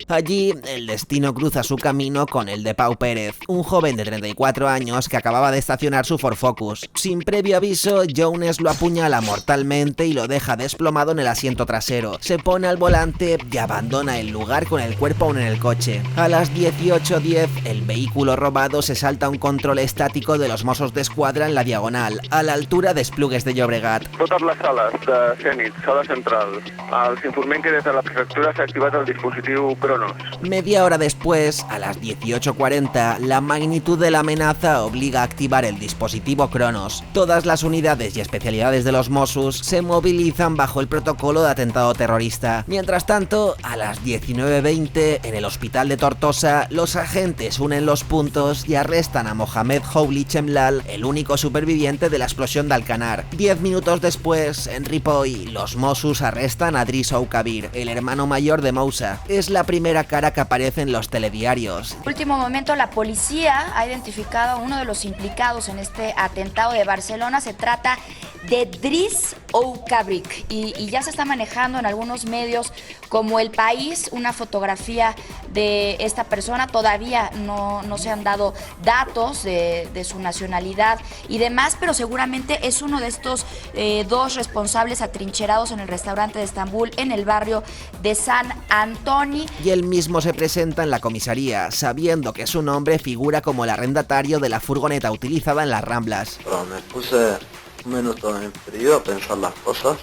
Allí, el destino cruza su camino con el de Pau Pérez, un joven de 34 años que acababa de estacionar su Ford Focus. Sin previo aviso, Jones lo apuñala mortalmente y lo deja desplomado en el asiento trasero. Se pone al volante y abandona el lugar con el cuerpo aún en el coche. A las 18:10, el vehículo robado se salta a un control estático de los Mossos d'Esquadra en la Diagonal, a la altura de Esplugues de Llobregat. Totes les sales de Cènit, sala central. Els informem que des de la prefectura s'ha activat el dispositiu Cronos. Media hora después, a las 18:40, la magnitud de la amenaza obliga a activar el dispositivo Cronos. Todas las unidades y especialidades de los Mossos se movilizan bajo el protocolo de atentado terrorista. Mientras tanto, a las 19:20, en el hospital de Tortosa, los agentes unen los puntos y arrestan a Mohamed Houli Chemlal, el único superviviente de la explosión de Alcanar. 10 minutos después, en Ripoll, los Mossos arrestan a Driss Oukabir, el hermano mayor de Moussa. Es la primera cara que aparece en los telediarios. En último momento, la policía ha identificado a uno de los implicados en este atentado de Barcelona. Se trata de Driss Oukabir y ya se está manejando en algunos medios como El País una fotografía de esta persona. Todavía no se han dado datos de su nacionalidad y demás, pero seguramente es uno de estos dos responsables atrincherados en el restaurante de Estambul en el barrio de San Antoni. Y él mismo se presenta en la comisaría, sabiendo que su nombre figura como el arrendatario de la furgoneta utilizada en las Ramblas. Pero me puse un minuto en frío a pensar las cosas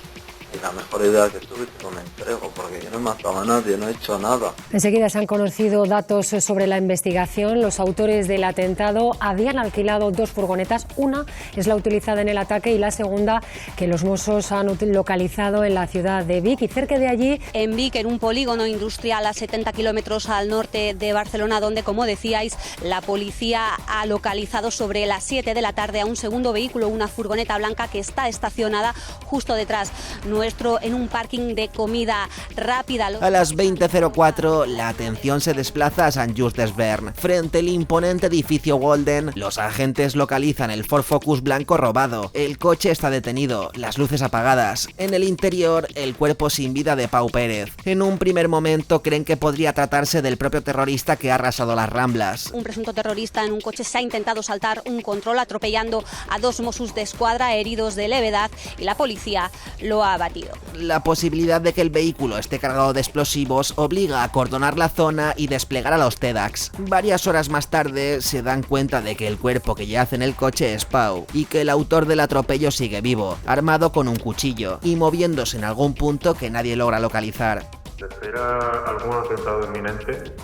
y la mejor idea que tuve es que me entrego, porque yo no he matado a nadie, no he hecho nada. Enseguida se han conocido datos sobre la investigación. Los autores del atentado habían alquilado dos furgonetas. Una es la utilizada en el ataque y la segunda que los Mossos han localizado en la ciudad de Vic. Y cerca de allí, en Vic, en un polígono industrial a 70 kilómetros al norte de Barcelona, donde, como decíais, la policía ha localizado sobre las 7 de la tarde a un segundo vehículo, una furgoneta blanca que está estacionada justo detrás nuestro. nuestro en un parking de comida rápida. A las 20:04, la atención se desplaza a Sant Just Desvern. Frente al imponente edificio Golden, los agentes localizan el Ford Focus blanco robado. El coche está detenido, las luces apagadas. En el interior, el cuerpo sin vida de Pau Pérez. En un primer momento creen que podría tratarse del propio terrorista que ha arrasado las Ramblas. Un presunto terrorista en un coche se ha intentado saltar un control atropellando a 2 Mossos d'Esquadra heridos de levedad y la policía lo ha abatido. La posibilidad de que el vehículo esté cargado de explosivos obliga a acordonar la zona y desplegar a los TEDx. Varias horas más tarde se dan cuenta de que el cuerpo que yace en el coche es Pau y que el autor del atropello sigue vivo, armado con un cuchillo y moviéndose en algún punto que nadie logra localizar. ¿Se espera algún atentado inminente?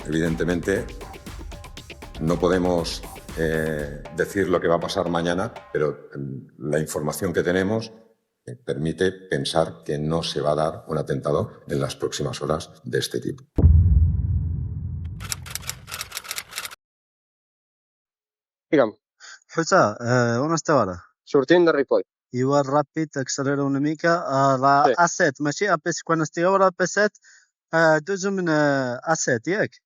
Evidentemente no podemos decir lo que va a pasar mañana, pero la información que tenemos permite pensar que no se va a dar un atentado en las próximas horas de este tipo. Digue'm. Xuxa, on esteu ara? Sortint de Ripoll. I va ràpid, accelera una mica a la A7, maixí? Quan estigueu a la P7, dusem A7, iec?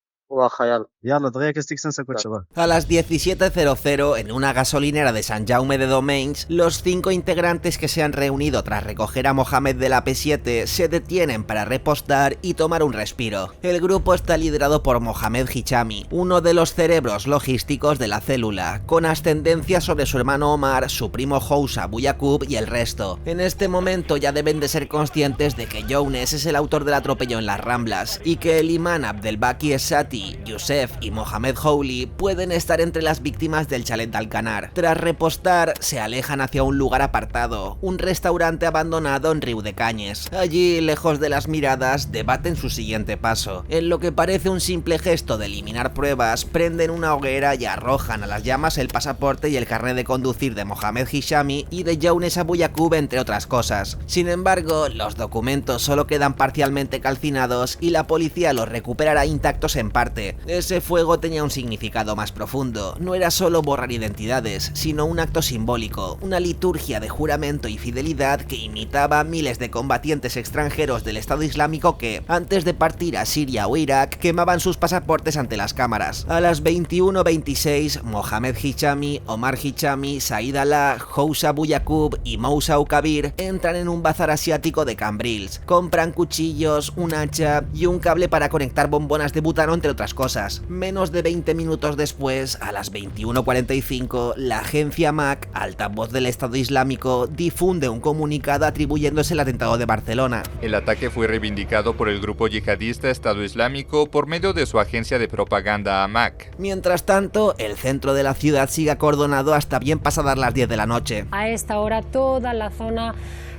Yala, digueia que estic sense cotxe, va. A las 17:00, en una gasolinera de Sant Jaume de Domenys, los 5 integrantes que se han reunido tras recoger a Mohamed de la P7 se detienen para repostar y tomar un respiro. El grupo está liderado por Mohamed Hichami, uno de los cerebros logísticos de la célula, con ascendencia sobre su hermano Omar, su primo Housa Bouyacoub y el resto. En este momento ya deben de ser conscientes de que Younes es el autor del atropello en las Ramblas y que el imán Abdelbaki Essati, Youssef y Mohamed Houli pueden estar entre las víctimas del chalet d'Alcanar. Tras repostar, se alejan hacia un lugar apartado, un restaurante abandonado en Riudecanyes. Allí, lejos de las miradas, debaten su siguiente paso. En lo que parece un simple gesto de eliminar pruebas, prenden una hoguera y arrojan a las llamas el pasaporte y el carnet de conducir de Mohamed Hichami y de Younes Bouyacoub, entre otras cosas. Sin embargo, los documentos solo quedan parcialmente calcinados y la policía los recuperará intactos en parte. Ese fuego tenía un significado más profundo. No era solo borrar identidades, sino un acto simbólico, una liturgia de juramento y fidelidad que imitaba a miles de combatientes extranjeros del Estado Islámico que, antes de partir a Siria o Irak, quemaban sus pasaportes ante las cámaras. A las 21:26, Mohamed Hichami, Omar Hichami, Said Alaa, Housa Bouyacoub y Moussa Kabir entran en un bazar asiático de Cambrils. Compran cuchillos, un hacha y un cable para conectar bombonas de butano, entre otras cosas. Menos de 20 minutos después, a las 21:45, la agencia MAC, altavoz del Estado Islámico, difunde un comunicado atribuyéndose el atentado de Barcelona. El ataque fue reivindicado por el grupo yihadista Estado Islámico por medio de su agencia de propaganda AMAC. Mientras tanto, el centro de la ciudad sigue acordonado hasta bien pasadas las 10 de la noche. A esta hora toda la zona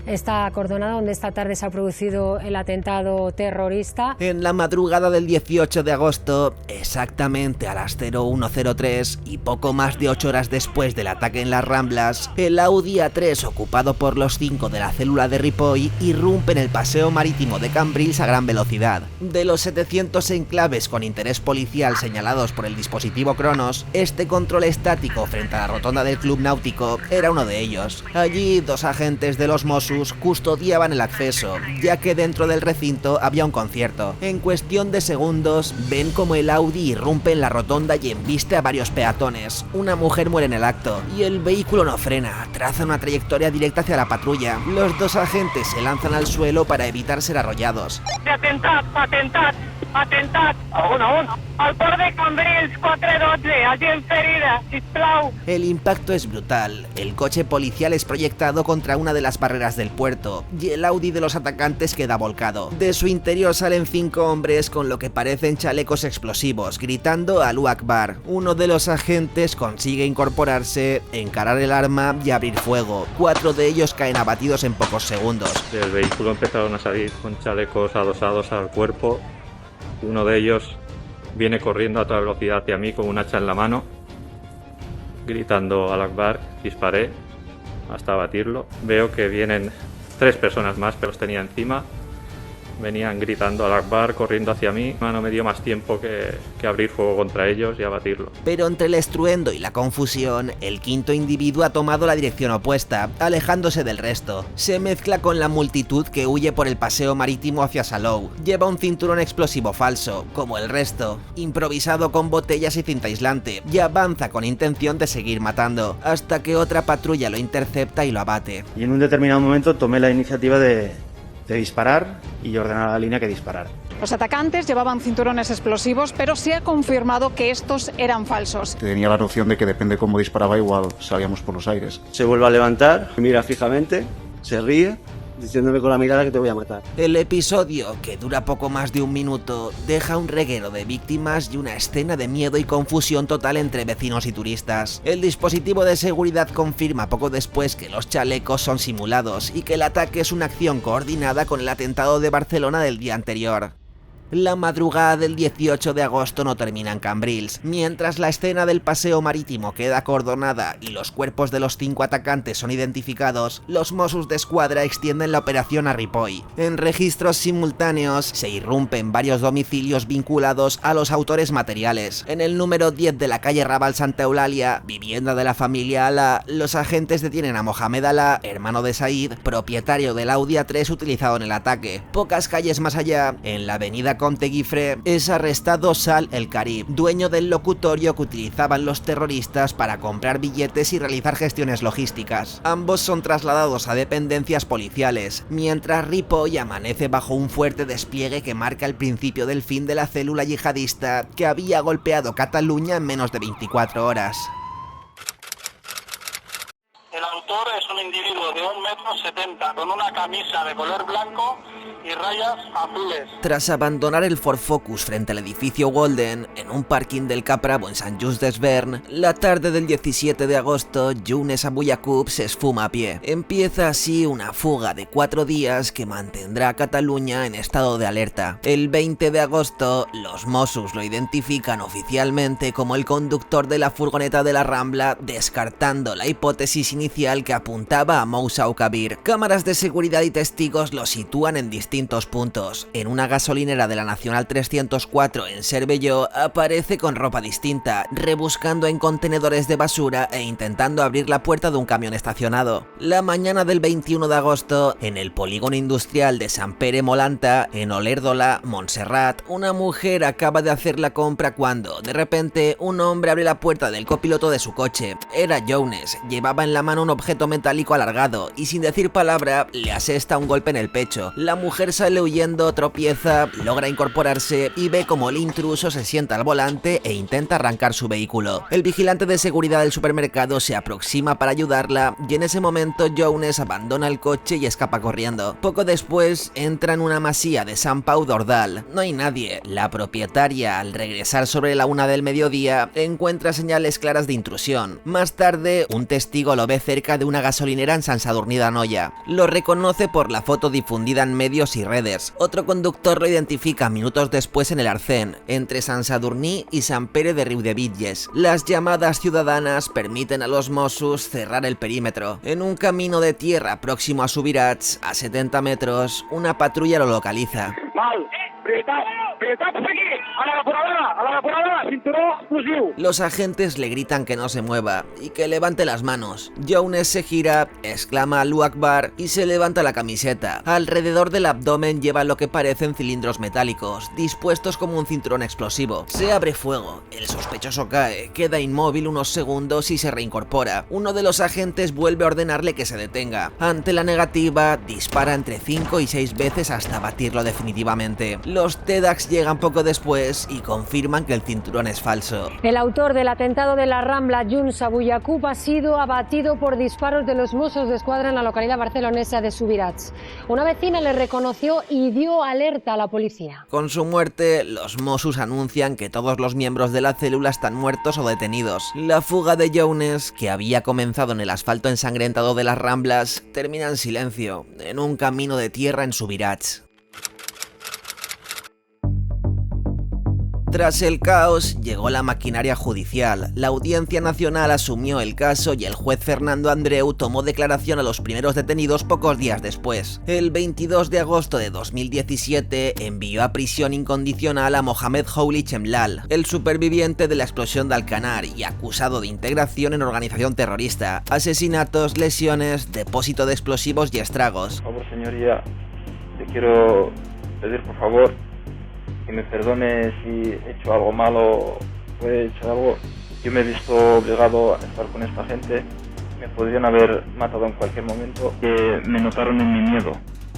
está acordonada, donde esta tarde se ha producido el atentado terrorista. En la madrugada del 18 de agosto, exactamente a las 01:03 y poco más de 8 horas después del ataque en las Ramblas, el Audi A3 ocupado por los 5 de la célula de Ripoll irrumpe en el paseo marítimo de Cambrils a gran velocidad. De los 700 enclaves con interés policial señalados por el dispositivo Cronos, este control estático frente a la rotonda del Club Náutico era uno de ellos. Allí, 2 agentes de los Mossos custodiaban el acceso, ya que dentro del recinto había un concierto. En cuestión de segundos, ven como el Audi irrumpe en la rotonda y embiste a varios peatones. Una mujer muere en el acto, y el vehículo no frena, traza una trayectoria directa hacia la patrulla. Los 2 agentes se lanzan al suelo para evitar ser arrollados. Atemptat! A on? Al port de Cambrils, 412, agent ferida, sisplau. El impacto es brutal. El coche policial es proyectado contra una de las barreras del puerto y el Audi de los atacantes queda volcado. De su interior salen 5 hombres con lo que parecen chalecos explosivos, gritando Allahu Akbar. Uno de los agentes consigue incorporarse, encarar el arma y abrir fuego. 4 de ellos caen abatidos en pocos segundos. Del vehículo empezaron a salir con chalecos adosados al cuerpo. Uno de ellos viene corriendo a toda velocidad hacia mí con un hacha en la mano, gritando Allahu Akbar. Disparé hasta abatirlo. Veo que vienen 3 personas más, pero los tenía encima. Venían gritando al Akbar, corriendo hacia mí. No me dio más tiempo que abrir fuego contra ellos y abatirlo. Pero entre el estruendo y la confusión, el quinto individuo ha tomado la dirección opuesta, alejándose del resto. Se mezcla con la multitud que huye por el paseo marítimo hacia Salou. Lleva un cinturón explosivo falso, como el resto, improvisado con botellas y cinta aislante, y avanza con intención de seguir matando, hasta que otra patrulla lo intercepta y lo abate. Y en un determinado momento tomé la iniciativa de disparar y ordenar a la línea que disparar. Los atacantes llevaban cinturones explosivos, pero se ha confirmado que estos eran falsos. Tenía la noción de que depende cómo disparaba, igual salíamos por los aires. Se vuelve a levantar, mira fijamente, se ríe, diciéndome con la mirada que te voy a matar. El episodio, que dura poco más de un minuto, deja un reguero de víctimas y una escena de miedo y confusión total entre vecinos y turistas. El dispositivo de seguridad confirma poco después que los chalecos son simulados y que el ataque es una acción coordinada con el atentado de Barcelona del día anterior. La madrugada del 18 de agosto no termina en Cambrils. Mientras la escena del paseo marítimo queda acordonada y los cuerpos de los 5 atacantes son identificados, los Mossos d'Esquadra extienden la operación a Ripoll. En registros simultáneos se irrumpen varios domicilios vinculados a los autores materiales. En el número 10 de la calle Raval Santa Eulalia, vivienda de la familia Alá, los agentes detienen a Mohamed Alá, hermano de Said, propietario del Audi A3 utilizado en el ataque. Pocas calles más allá, en la avenida Comte Guifré, es arrestado Sal El Karib, dueño del locutorio que utilizaban los terroristas para comprar billetes y realizar gestiones logísticas. Ambos son trasladados a dependencias policiales, mientras Ripoll amanece bajo un fuerte despliegue que marca el principio del fin de la célula yihadista que había golpeado Cataluña en menos de 24 horas. El autor es un individuo de 1,70 m con una camisa de color blanco y rayas azules. Tras abandonar el Ford Focus frente al edificio Golden, en un parking del Capravo en Sant Just Desvern, la tarde del 17 de agosto, Younes Abou Yacoub se esfuma a pie. Empieza así una fuga de 4 días que mantendrá a Cataluña en estado de alerta. El 20 de agosto, los Mossos lo identifican oficialmente como el conductor de la furgoneta de la Rambla, descartando la hipótesis inicial que apuntaba a Moussa Oukabir. Cámaras de seguridad y testigos lo sitúan en distintos puntos. En una gasolinera de la Nacional 304 en Cervelló aparece con ropa distinta, rebuscando en contenedores de basura e intentando abrir la puerta de un camión estacionado. La mañana del 21 de agosto, en el polígono industrial de Sant Pere Molanta, en Olèrdola, Montserrat, una mujer acaba de hacer la compra cuando, de repente, un hombre abre la puerta del copiloto de su coche. Era Younes, llevaba en la mano un objeto metálico alargado y sin decir palabra le asesta un golpe en el pecho. La mujer sale huyendo, tropieza, logra incorporarse y ve como el intruso se sienta al volante e intenta arrancar su vehículo. El vigilante de seguridad del supermercado se aproxima para ayudarla y en ese momento Younes abandona el coche y escapa corriendo. Poco después entra en una masía de Sant Pau d'Ordal. No hay nadie. La propietaria, al regresar sobre la 1 del mediodía, encuentra señales claras de intrusión. Más tarde, un testigo lo ve cerca de una gasolinera en Sant Sadurní d'Anoia. Lo reconoce por la foto difundida en medios y redes. Otro conductor lo identifica minutos después en el Arcén, entre Sant Sadurní y Sant Pere de Riudebitlles. Las llamadas ciudadanas permiten a los Mossos cerrar el perímetro. En un camino de tierra próximo a Subirats, a 70 metros, una patrulla lo localiza. Mal, prioritat aquí, a la depuradora, cinturó explosiu. Los agentes le gritan que no se mueva y que levante las manos. Younes se gira, exclama Allahu Akbar y se levanta la camiseta. Alrededor del abdomen lleva lo que parecen cilindros metálicos, dispuestos como un cinturón explosivo. Se abre fuego, el sospechoso cae, queda inmóvil unos segundos y se reincorpora. Uno de los agentes vuelve a ordenarle que se detenga. Ante la negativa, dispara entre 5 y 6 veces hasta abatirlo definitivamente. Los TEDx llegan poco después y confirman que el cinturón es falso. El autor del atentado de la Rambla, Younes Abou Yacoub, ha sido abatido por disparos de los Mossos d'Esquadra en la localidad barcelonesa de Subirats. Una vecina le reconoció y dio alerta a la policía. Con su muerte, los Mossos anuncian que todos los miembros de la célula están muertos o detenidos. La fuga de Younes, que había comenzado en el asfalto ensangrentado de las Ramblas, termina en silencio, en un camino de tierra en Subirats. Tras el caos, llegó la maquinaria judicial. La Audiencia Nacional asumió el caso y el juez Fernando Andreu tomó declaración a los primeros detenidos pocos días después. El 22 de agosto de 2017 envió a prisión incondicional a Mohamed Houli Chemlal, el superviviente de la explosión de Alcanar y acusado de integración en organización terrorista, asesinatos, lesiones, depósito de explosivos y estragos. Por favor, señoría, te quiero pedir por favor que me perdone si he hecho algo malo o he hecho algo. Yo me he visto obligado a estar con esta gente. Me podrían haber matado en cualquier momento. Que me notaron en mi miedo.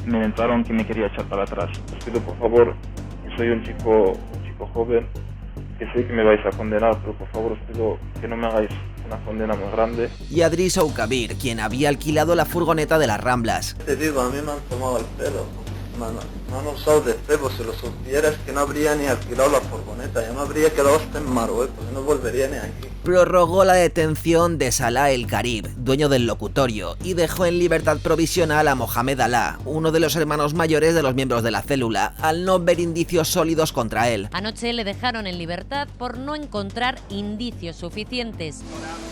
Me notaron que me quería echar para atrás. Os pido por favor, que soy un chico joven, que sé que me vais a condenar, pero por favor os pido que no me hagáis una condena muy grande. Y a Driss Oukabir, quien había alquilado la furgoneta de las Ramblas. Te digo, a mí me han tomado el pelo. Me han usado de cebo. Si lo supieras que no habría ni alquilado la furgoneta, ya me habría quedado hasta en Marruecos, no volvería ni aquí. Prorrogó la detención de Salah El Karib, dueño del locutorio, y dejó en libertad provisional a Mohamed Alaa, uno de los hermanos mayores de los miembros de la célula, al no ver indicios sólidos contra él. Anoche le dejaron en libertad por no encontrar indicios suficientes.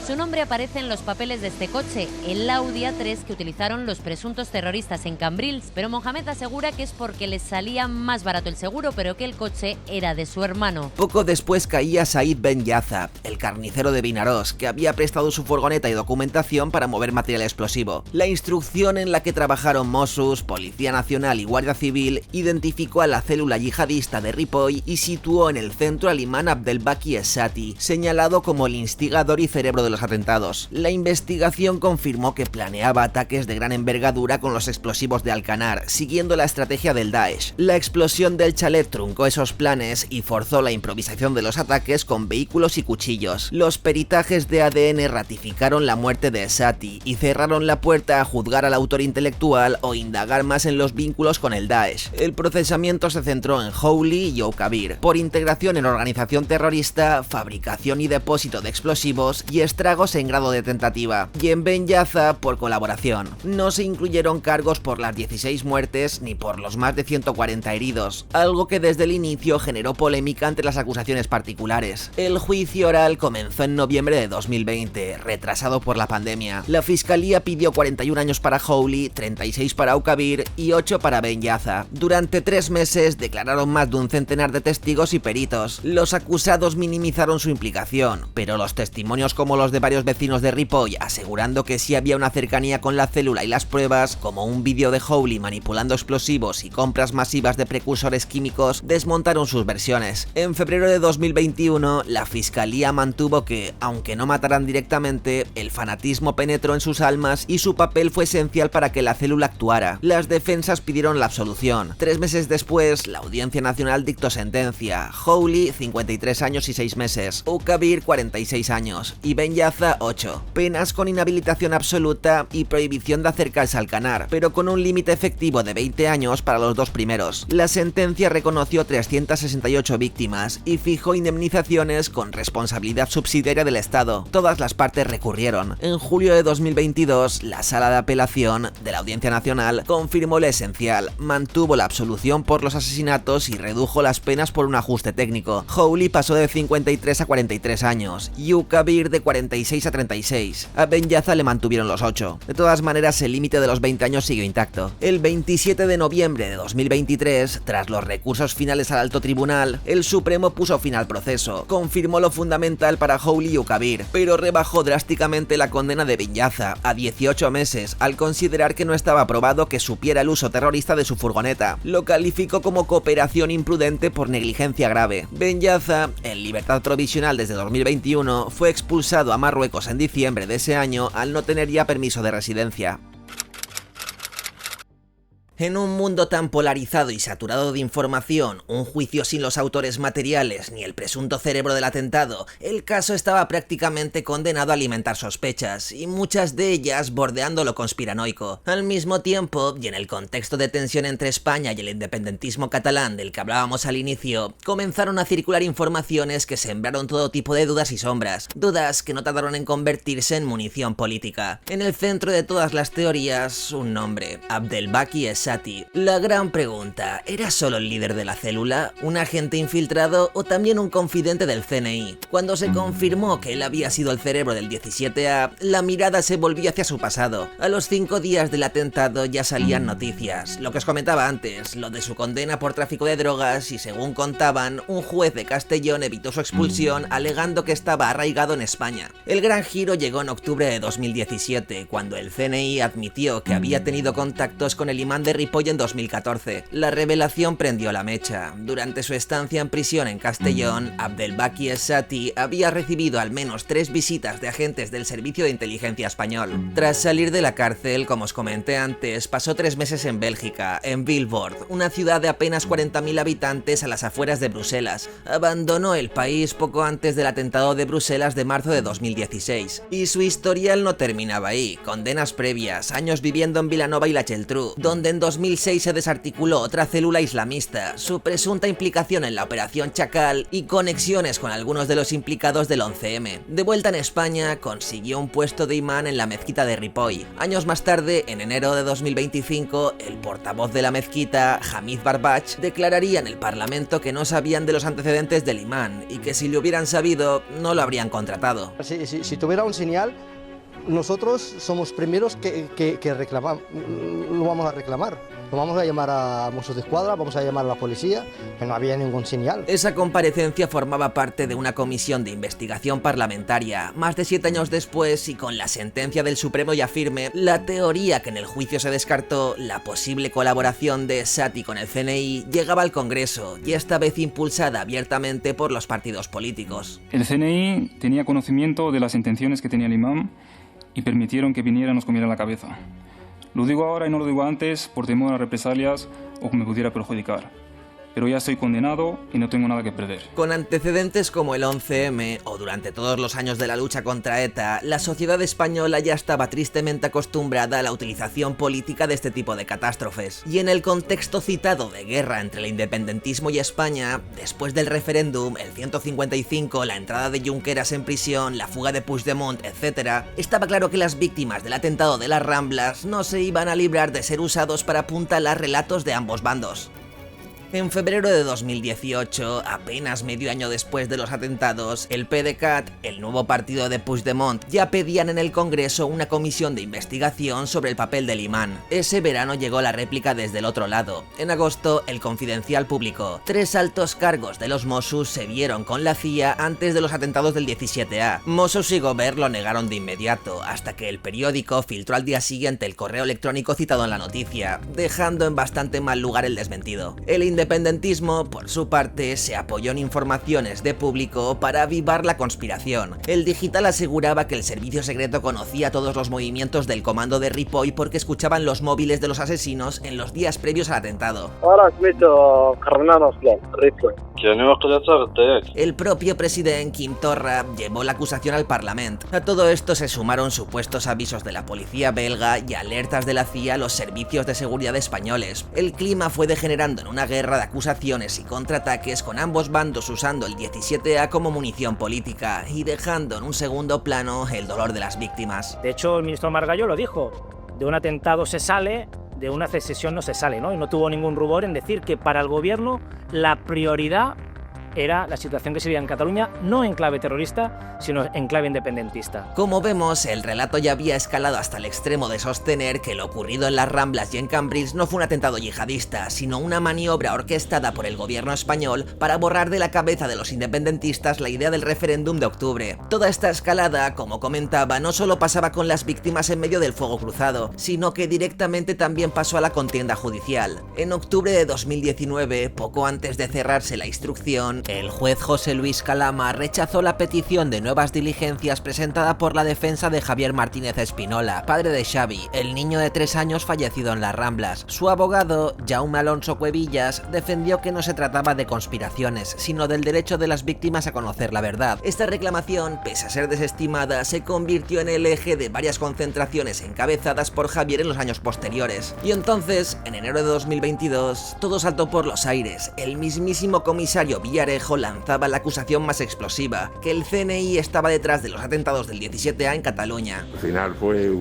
Su nombre aparece en los papeles de este coche, el Audi A3 que utilizaron los presuntos terroristas en Cambrils, pero Mohamed asegura que es porque les salía más barato el seguro, pero que el coche era de su hermano. Poco después caía Said Ben Yaza, el carnicero de Vinaròs, que había prestado su furgoneta y documentación para mover material explosivo. La instrucción en la que trabajaron Mossos, Policía Nacional y Guardia Civil identificó a la célula yihadista de Ripoll y situó en el centro al imán Abdelbaki Essati, señalado como el instigador y cerebro de los atentados. La investigación confirmó que planeaba ataques de gran envergadura con los explosivos de Alcanar, siguiendo la estrategia del Daesh. La explosión del chalet truncó esos planes y forzó la improvisación de los ataques con vehículos y cuchillos. Los peritajes de ADN ratificaron la muerte de Essati y cerraron la puerta a juzgar al autor intelectual o indagar más en los vínculos con el Daesh. El procesamiento se centró en Houli y Oukabir, por integración en organización terrorista, fabricación y depósito de explosivos y estragos en grado de tentativa, y en Ben Yaza por colaboración. No se incluyeron cargos por las 16 muertes ni por los más de 140 heridos, algo que desde el inicio generó polémica ante las acusaciones particulares. El juicio oral comenzó en noviembre de 2020, retrasado por la pandemia. La fiscalía pidió 41 años para Houli, 36 para Oukabir y 8 para Ben Yaza. Durante 3 meses declararon más de un centenar de testigos y peritos. Los acusados minimizaron su implicación, pero los testimonios como los de varios vecinos de Ripoll asegurando que sí había una cercanía con la célula y las pruebas, como un vídeo de Houli manipulando explosivos y compras masivas de precursores químicos, desmontaron sus versiones. En febrero de 2021, la fiscalía mantuvo que, aunque no mataran directamente, el fanatismo penetró en sus almas y su papel fue esencial para que la célula actuara. Las defensas pidieron la absolución. 3 meses después, la Audiencia Nacional dictó sentencia. Houli, 53 años y 6 meses, Oukabir, 46 años y Ben Yaza, 8. Penas con inhabilitación absoluta y prohibición de acercarse al Alcanar, pero con un límite efectivo de 20 años para los 2 primeros. La sentencia reconoció 368 víctimas y fijó indemnizaciones con responsabilidad subsidiaria del Estado. Todas las partes recurrieron. En julio de 2022, la Sala de Apelación de la Audiencia Nacional confirmó lo esencial, mantuvo la absolución por los asesinatos y redujo las penas por un ajuste técnico. Houli pasó de 53 a 43 años y Oukabir de 46 a 36. A Ben Yaza le mantuvieron los 8. De todas maneras, el límite de los 20 años siguió intacto. El 27 de noviembre de 2023, tras los recursos finales al alto tribunal, el Supremo puso fin al proceso, confirmó lo fundamental para Houli y Oukabir, pero rebajó drásticamente la condena de Ben Yaza a 18 meses al considerar que no estaba probado que supiera el uso terrorista de su furgoneta. Lo calificó como cooperación imprudente por negligencia grave. Ben Yaza, en libertad provisional desde 2021, fue expulsado a Marruecos en diciembre de ese año al no tener ya permiso de residencia. En un mundo tan polarizado y saturado de información, un juicio sin los autores materiales ni el presunto cerebro del atentado, el caso estaba prácticamente condenado a alimentar sospechas, y muchas de ellas bordeando lo conspiranoico. Al mismo tiempo, y en el contexto de tensión entre España y el independentismo catalán del que hablábamos al inicio, comenzaron a circular informaciones que sembraron todo tipo de dudas y sombras, dudas que no tardaron en convertirse en munición política. En el centro de todas las teorías, un nombre, Abdelbaki Essati, Saty. La gran pregunta, ¿era solo el líder de la célula, un agente infiltrado o también un confidente del CNI? Cuando se confirmó que él había sido el cerebro del 17A, la mirada se volvió hacia su pasado. A los 5 días del atentado ya salían noticias. Lo que os comentaba antes, lo de su condena por tráfico de drogas y, según contaban, un juez de Castellón evitó su expulsión alegando que estaba arraigado en España. El gran giro llegó en octubre de 2017, cuando el CNI admitió que había tenido contactos con el imán de Ripoll en 2014. La revelación prendió la mecha. Durante su estancia en prisión en Castellón, Abdelbaki Es-Saty había recibido al menos 3 visitas de agentes del Servicio de Inteligencia Español. Tras salir de la cárcel, como os comenté antes, pasó 3 meses en Bélgica, en Vilvoorde, una ciudad de apenas 40.000 habitantes a las afueras de Bruselas. Abandonó el país poco antes del atentado de Bruselas de marzo de 2016. Y su historial no terminaba ahí. Condenas previas, años viviendo en Vilanova y la Geltrú, donde en 2006 se desarticuló otra célula islamista, su presunta implicación en la Operación Chacal y conexiones con algunos de los implicados del 11M. De vuelta en España, consiguió un puesto de imán en la mezquita de Ripoll. Años más tarde, en enero de 2025, el portavoz de la mezquita, Hamid Barbach, declararía en el Parlamento que no sabían de los antecedentes del imán y que si lo hubieran sabido, no lo habrían contratado. Si tuviera un señal, nosotros somos primeros que reclamamos, lo vamos a reclamar. Lo vamos a llamar a Mossos d'Esquadra, vamos a llamar a la policía, que no había ningún señal. Esa comparecencia formaba parte de una comisión de investigación parlamentaria. Más de 7 años después, y con la sentencia del Supremo ya firme, la teoría que en el juicio se descartó, la posible colaboración de Saty con el CNI, llegaba al Congreso, y esta vez impulsada abiertamente por los partidos políticos. El CNI tenía conocimiento de las intenciones que tenía el imán y permitieron que viniera y nos comiera la cabeza. Lo digo ahora y no lo digo antes por temor a represalias o que me pudiera perjudicar. Pero ya estoy condenado y no tengo nada que perder. Con antecedentes como el 11M o durante todos los años de la lucha contra ETA, la sociedad española ya estaba tristemente acostumbrada a la utilización política de este tipo de catástrofes. Y en el contexto citado de guerra entre el independentismo y España, después del referéndum, el 155, la entrada de Junqueras en prisión, la fuga de Puigdemont, etc., estaba claro que las víctimas del atentado de las Ramblas no se iban a librar de ser usados para apuntalar relatos de ambos bandos. En febrero de 2018, apenas medio año después de los atentados, el PDeCAT, el nuevo partido de Puigdemont, ya pedían en el Congreso una comisión de investigación sobre el papel del imán. Ese verano llegó la réplica desde el otro lado. En agosto, El Confidencial publicó: 3 altos cargos de los Mossos se vieron con la CIA antes de los atentados del 17A. Mossos y Gobert lo negaron de inmediato, hasta que el periódico filtró al día siguiente el correo electrónico citado en la noticia, dejando en bastante mal lugar el desmentido. El independentismo, por su parte, se apoyó en informaciones de Público para avivar la conspiración. El Digital aseguraba que el servicio secreto conocía todos los movimientos del comando de Ripoll porque escuchaban los móviles de los asesinos en los días previos al atentado. El propio presidente Quim Torra llevó la acusación al Parlamento. A todo esto se sumaron supuestos avisos de la policía belga y alertas de la CIA a los servicios de seguridad españoles. El clima fue degenerando en una guerra de acusaciones y contraataques, con ambos bandos usando el 17A como munición política y dejando en un segundo plano el dolor de las víctimas. De hecho, el ministro Margallo lo dijo: de un atentado se sale, de una secesión no se sale, ¿no? Y no tuvo ningún rubor en decir que para el gobierno la prioridad era la situación que se vivía en Cataluña, no en clave terrorista, sino en clave independentista. Como vemos, el relato ya había escalado hasta el extremo de sostener que lo ocurrido en las Ramblas y en Cambrils no fue un atentado yihadista, sino una maniobra orquestada por el gobierno español para borrar de la cabeza de los independentistas la idea del referéndum de octubre. Toda esta escalada, como comentaba, no solo pasaba con las víctimas en medio del fuego cruzado, sino que directamente también pasó a la contienda judicial. En octubre de 2019, poco antes de cerrarse la instrucción, el juez José Luis Calama rechazó la petición de nuevas diligencias presentada por la defensa de Javier Martínez Espinola, padre de Xavi, el niño de 3 años fallecido en las Ramblas. Su abogado, Jaume Alonso Cuevillas, defendió que no se trataba de conspiraciones, sino del derecho de las víctimas a conocer la verdad. Esta reclamación, pese a ser desestimada, se convirtió en el eje de varias concentraciones encabezadas por Javier en los años posteriores. Y entonces, en enero de 2022, todo saltó por los aires. El mismísimo comisario Villarejo lanzaba la acusación más explosiva: que el CNI estaba detrás de los atentados del 17A en Cataluña. Al final fue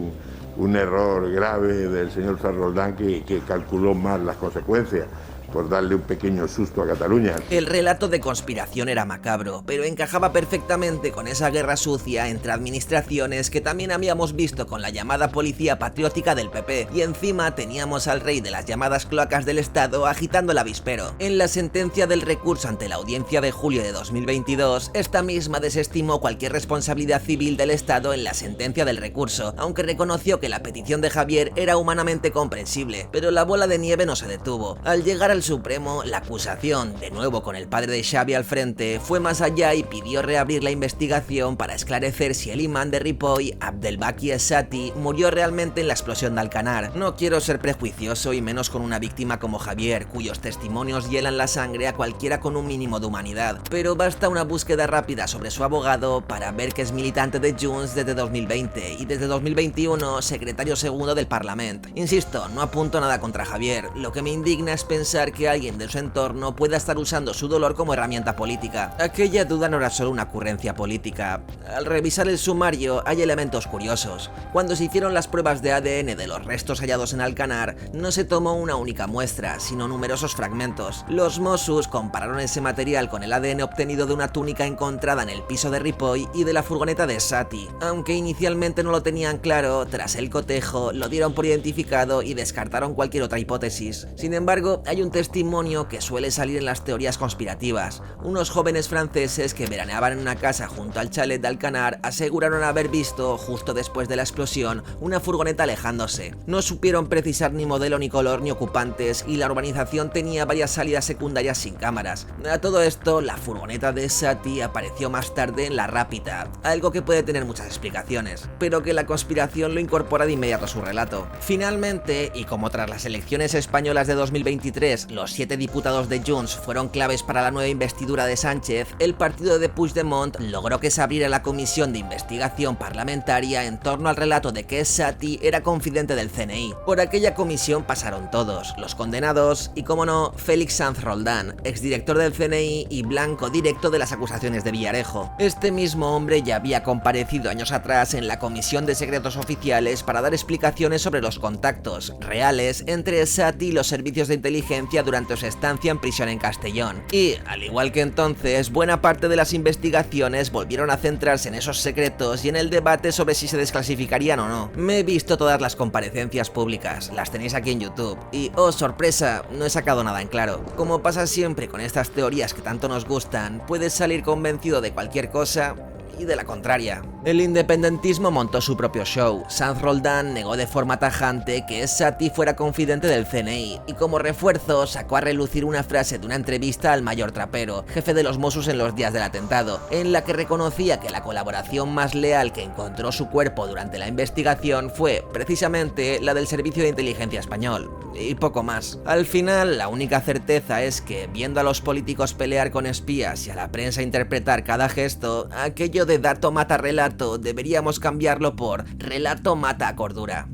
un error grave del señor Sanz Roldán que calculó mal las consecuencias, por darle un pequeño susto a Cataluña. El relato de conspiración era macabro, pero encajaba perfectamente con esa guerra sucia entre administraciones que también habíamos visto con la llamada policía patriótica del PP, y encima teníamos al rey de las llamadas cloacas del Estado agitando el avispero. En la sentencia del recurso ante la audiencia de julio de 2022, esta misma desestimó cualquier responsabilidad civil del Estado en la sentencia del recurso, aunque reconoció que la petición de Javier era humanamente comprensible, pero la bola de nieve no se detuvo. Al llegar al Supremo, la acusación, de nuevo con el padre de Xavi al frente, fue más allá y pidió reabrir la investigación para esclarecer si el imán de Ripoll, Abdelbaki Es-Sati, murió realmente en la explosión de Alcanar. No quiero ser prejuicioso y menos con una víctima como Javier, cuyos testimonios hielan la sangre a cualquiera con un mínimo de humanidad, pero basta una búsqueda rápida sobre su abogado para ver que es militante de Junts desde 2020 y desde 2021 secretario segundo del Parlamento. Insisto, no apunto nada contra Javier, lo que me indigna es pensar que alguien de su entorno pueda estar usando su dolor como herramienta política. Aquella duda no era solo una ocurrencia política. Al revisar el sumario hay elementos curiosos. Cuando se hicieron las pruebas de ADN de los restos hallados en Alcanar, no se tomó una única muestra, sino numerosos fragmentos. Los Mossos compararon ese material con el ADN obtenido de una túnica encontrada en el piso de Ripoll y de la furgoneta de Es-Sati. Aunque inicialmente no lo tenían claro, tras el cotejo lo dieron por identificado y descartaron cualquier otra hipótesis. Sin embargo, hay un testimonio que suele salir en las teorías conspirativas. Unos jóvenes franceses que veraneaban en una casa junto al chalet de Alcanar aseguraron haber visto, justo después de la explosión, una furgoneta alejándose. No supieron precisar ni modelo ni color ni ocupantes y la urbanización tenía varias salidas secundarias sin cámaras. A todo esto, la furgoneta de Es-Sati apareció más tarde en La Rápita, algo que puede tener muchas explicaciones, pero que la conspiración lo incorpora de inmediato a su relato. Finalmente, y como tras las elecciones españolas de 2023, los 7 diputados de Junts fueron claves para la nueva investidura de Sánchez, el partido de Puigdemont logró que se abriera la comisión de investigación parlamentaria en torno al relato de que Es-Sati era confidente del CNI. Por aquella comisión pasaron todos, los condenados y, como no, Félix Sanz Roldán, exdirector del CNI y blanco directo de las acusaciones de Villarejo. Este mismo hombre ya había comparecido años atrás en la Comisión de Secretos Oficiales para dar explicaciones sobre los contactos reales entre Es-Sati y los servicios de inteligencia durante su estancia en prisión en Castellón. Y, al igual que entonces, buena parte de las investigaciones volvieron a centrarse en esos secretos y en el debate sobre si se desclasificarían o no. Me he visto todas las comparecencias públicas, las tenéis aquí en YouTube, y, oh sorpresa, no he sacado nada en claro. Como pasa siempre con estas teorías que tanto nos gustan, puedes salir convencido de cualquier cosa y de la contraria. El independentismo montó su propio show. Sanz Roldán negó de forma tajante que Es-Sati fuera confidente del CNI y como refuerzo sacó a relucir una frase de una entrevista al mayor Trapero, jefe de los Mossos en los días del atentado, en la que reconocía que la colaboración más leal que encontró su cuerpo durante la investigación fue precisamente la del Servicio de Inteligencia Español. Y poco más. Al final, la única certeza es que, viendo a los políticos pelear con espías y a la prensa interpretar cada gesto, aquello de dato mata relato deberíamos cambiarlo por relato mata cordura.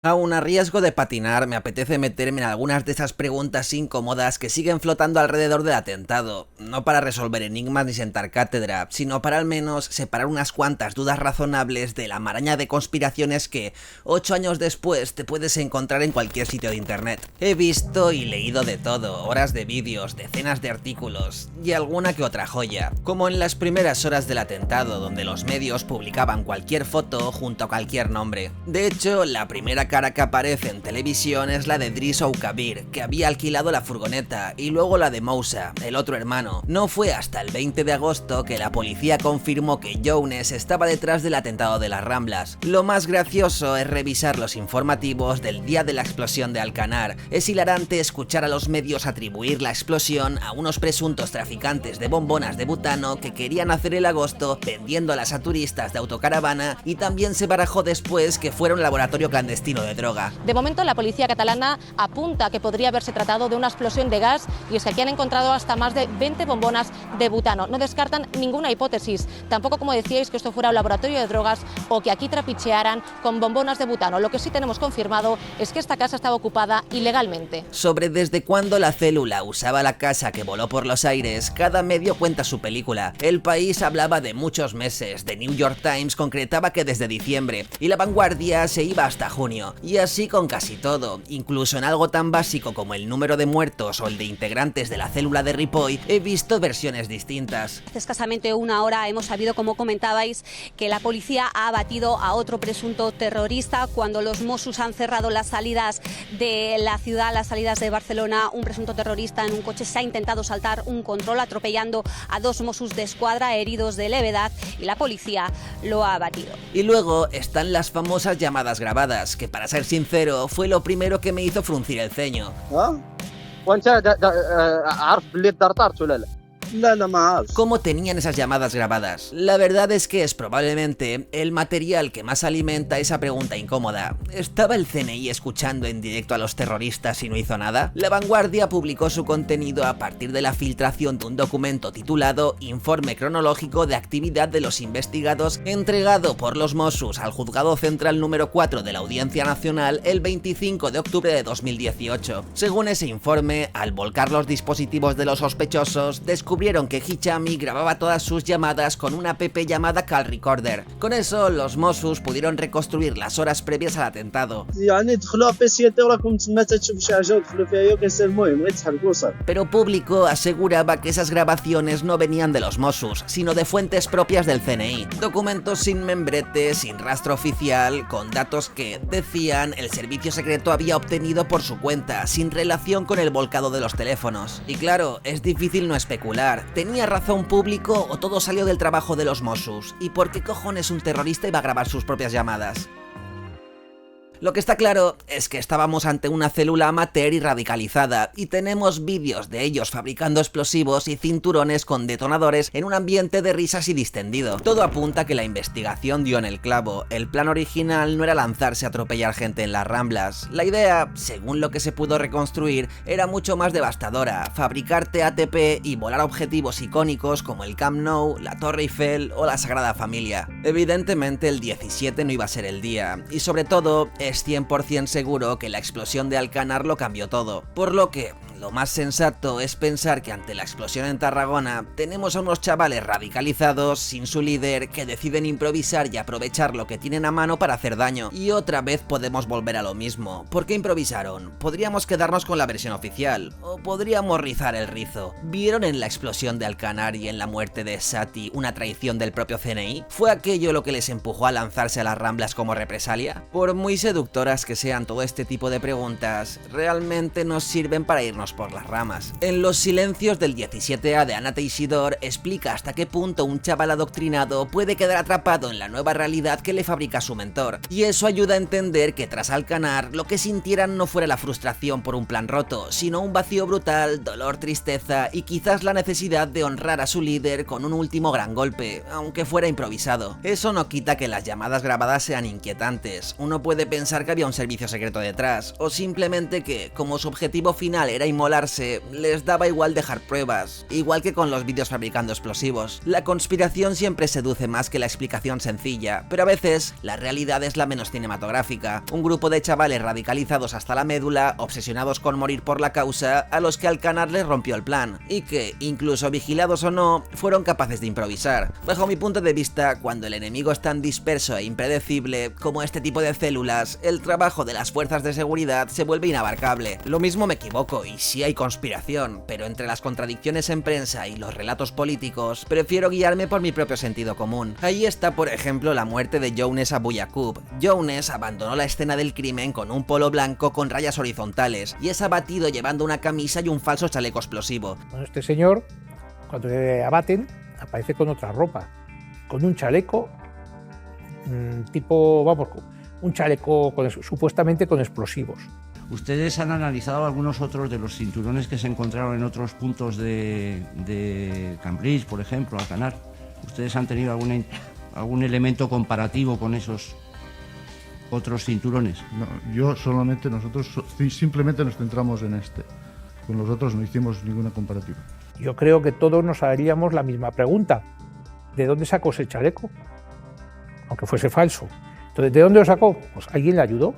Aún a riesgo de patinar, me apetece meterme en algunas de esas preguntas incómodas que siguen flotando alrededor del atentado, no para resolver enigmas ni sentar cátedra, sino para al menos separar unas cuantas dudas razonables de la maraña de conspiraciones que 8 años después te puedes encontrar en cualquier sitio de internet. He visto y leído de todo, horas de vídeos, decenas de artículos y alguna que otra joya, como en las primeras horas del atentado, donde los medios publicaban cualquier foto junto a cualquier nombre. De hecho, la primera cara que aparece en televisión es la de Driss Oukabir, que había alquilado la furgoneta, y luego la de Moussa, el otro hermano. No fue hasta el 20 de agosto que la policía confirmó que Younes estaba detrás del atentado de las Ramblas. Lo más gracioso es revisar los informativos del día de la explosión de Alcanar. Es hilarante escuchar a los medios atribuir la explosión a unos presuntos traficantes de bombonas de butano que querían hacer el agosto vendiéndolas a turistas de autocaravana, y también se barajó después que fuera un laboratorio clandestino cargado de droga. De momento, la policía catalana apunta que podría haberse tratado de una explosión de gas, y es que aquí han encontrado hasta más de 20 bombonas de butano. No descartan ninguna hipótesis, tampoco, como decíais, que esto fuera un laboratorio de drogas o que aquí trapichearan con bombonas de butano. Lo que sí tenemos confirmado es que esta casa estaba ocupada ilegalmente. Sobre desde cuándo la célula usaba la casa que voló por los aires, cada medio cuenta su película. El País hablaba de muchos meses, The New York Times concretaba que desde diciembre, y La Vanguardia se iba hasta junio. Y así con casi todo, incluso en algo tan básico como el número de muertos o el de integrantes de la célula de Ripoll, he visto versiones distintas. Hace escasamente una hora hemos sabido, como comentabais, que la policía ha abatido a otro presunto terrorista. Cuando los Mossos han cerrado las salidas de la ciudad, las salidas de Barcelona, un presunto terrorista en un coche se ha intentado saltar un control, atropellando a 2 Mossos de Escuadra heridos de levedad, y la policía lo ha abatido. Y luego están las famosas llamadas grabadas, que para ser sincero fue lo primero que me hizo fruncir el ceño. ¿Cómo tenían esas llamadas grabadas? La verdad es que es probablemente el material que más alimenta esa pregunta incómoda. ¿Estaba el CNI escuchando en directo a los terroristas y no hizo nada? La Vanguardia publicó su contenido a partir de la filtración de un documento titulado Informe cronológico de actividad de los investigados, entregado por los Mossos al Juzgado Central número 4 de la Audiencia Nacional el 25 de octubre de 2018. Según ese informe, al volcar los dispositivos de los sospechosos, descubrieron que Hichami grababa todas sus llamadas con una app llamada Call Recorder. Con eso, los Mossos pudieron reconstruir las horas previas al atentado. Pero Público aseguraba que esas grabaciones no venían de los Mossos, sino de fuentes propias del CNI. Documentos sin membrete, sin rastro oficial, con datos que, decían, el servicio secreto había obtenido por su cuenta, sin relación con el volcado de los teléfonos. Y claro, es difícil no especular. ¿Tenía razón Público o todo salió del trabajo de los Mossos? ¿Y por qué cojones un terrorista iba a grabar sus propias llamadas? Lo que está claro es que estábamos ante una célula amateur y radicalizada, y tenemos vídeos de ellos fabricando explosivos y cinturones con detonadores en un ambiente de risas y distendido. Todo apunta a que la investigación dio en el clavo. El plan original no era lanzarse a atropellar gente en las Ramblas. La idea, según lo que se pudo reconstruir, era mucho más devastadora: fabricar TATP y volar objetivos icónicos como el Camp Nou, la Torre Eiffel o la Sagrada Familia. Evidentemente el 17 no iba a ser el día, y sobre todo es 100% seguro que la explosión de Alcanar lo cambió todo, por lo que lo más sensato es pensar que ante la explosión en Tarragona tenemos a unos chavales radicalizados, sin su líder, que deciden improvisar y aprovechar lo que tienen a mano para hacer daño. Y otra vez podemos volver a lo mismo. ¿Por qué improvisaron? Podríamos quedarnos con la versión oficial, o podríamos rizar el rizo. ¿Vieron en la explosión de Alcanar y en la muerte de Sati una traición del propio CNI? ¿Fue aquello lo que les empujó a lanzarse a las Ramblas como represalia? Por muy seductoras que sean todo este tipo de preguntas, realmente nos sirven para irnos por las ramas. En Los silencios del 17A de Ana Teixidor explica hasta qué punto un chaval adoctrinado puede quedar atrapado en la nueva realidad que le fabrica su mentor, y eso ayuda a entender que tras Alcanar lo que sintieran no fuera la frustración por un plan roto, sino un vacío brutal, dolor, tristeza y quizás la necesidad de honrar a su líder con un último gran golpe, aunque fuera improvisado. Eso no quita que las llamadas grabadas sean inquietantes. Uno puede pensar que había un servicio secreto detrás, o simplemente que, como su objetivo final era inmolarse, les daba igual dejar pruebas, igual que con los vídeos fabricando explosivos. La conspiración siempre seduce más que la explicación sencilla, pero a veces la realidad es la menos cinematográfica. Un grupo de chavales radicalizados hasta la médula, obsesionados con morir por la causa, a los que Alcanar les rompió el plan, y que, incluso vigilados o no, fueron capaces de improvisar. Bajo mi punto de vista, cuando el enemigo es tan disperso e impredecible como este tipo de células, el trabajo de las fuerzas de seguridad se vuelve inabarcable. Lo mismo me equivoco, y sí hay conspiración, pero entre las contradicciones en prensa y los relatos políticos, prefiero guiarme por mi propio sentido común. Ahí está, por ejemplo, la muerte de Younes Abu Yaqub. Younes abandonó la escena del crimen con un polo blanco con rayas horizontales, y es abatido llevando una camisa y un falso chaleco explosivo. Bueno, este señor, cuando le abaten, aparece con otra ropa, con un chaleco tipo, vamos, un chaleco supuestamente con explosivos. ¿Ustedes han analizado algunos otros de los cinturones que se encontraron en otros puntos de Cambrils, por ejemplo, Alcanar? ¿Ustedes han tenido algún elemento comparativo con esos? otros cinturones? No, yo solamente, nosotros simplemente nos centramos en este. Con los otros no hicimos ninguna comparativa. Yo creo que todos nos haríamos la misma pregunta. ¿De dónde sacó ese chaleco? Aunque fuese falso. Entonces, ¿de dónde lo sacó? Pues alguien le ayudó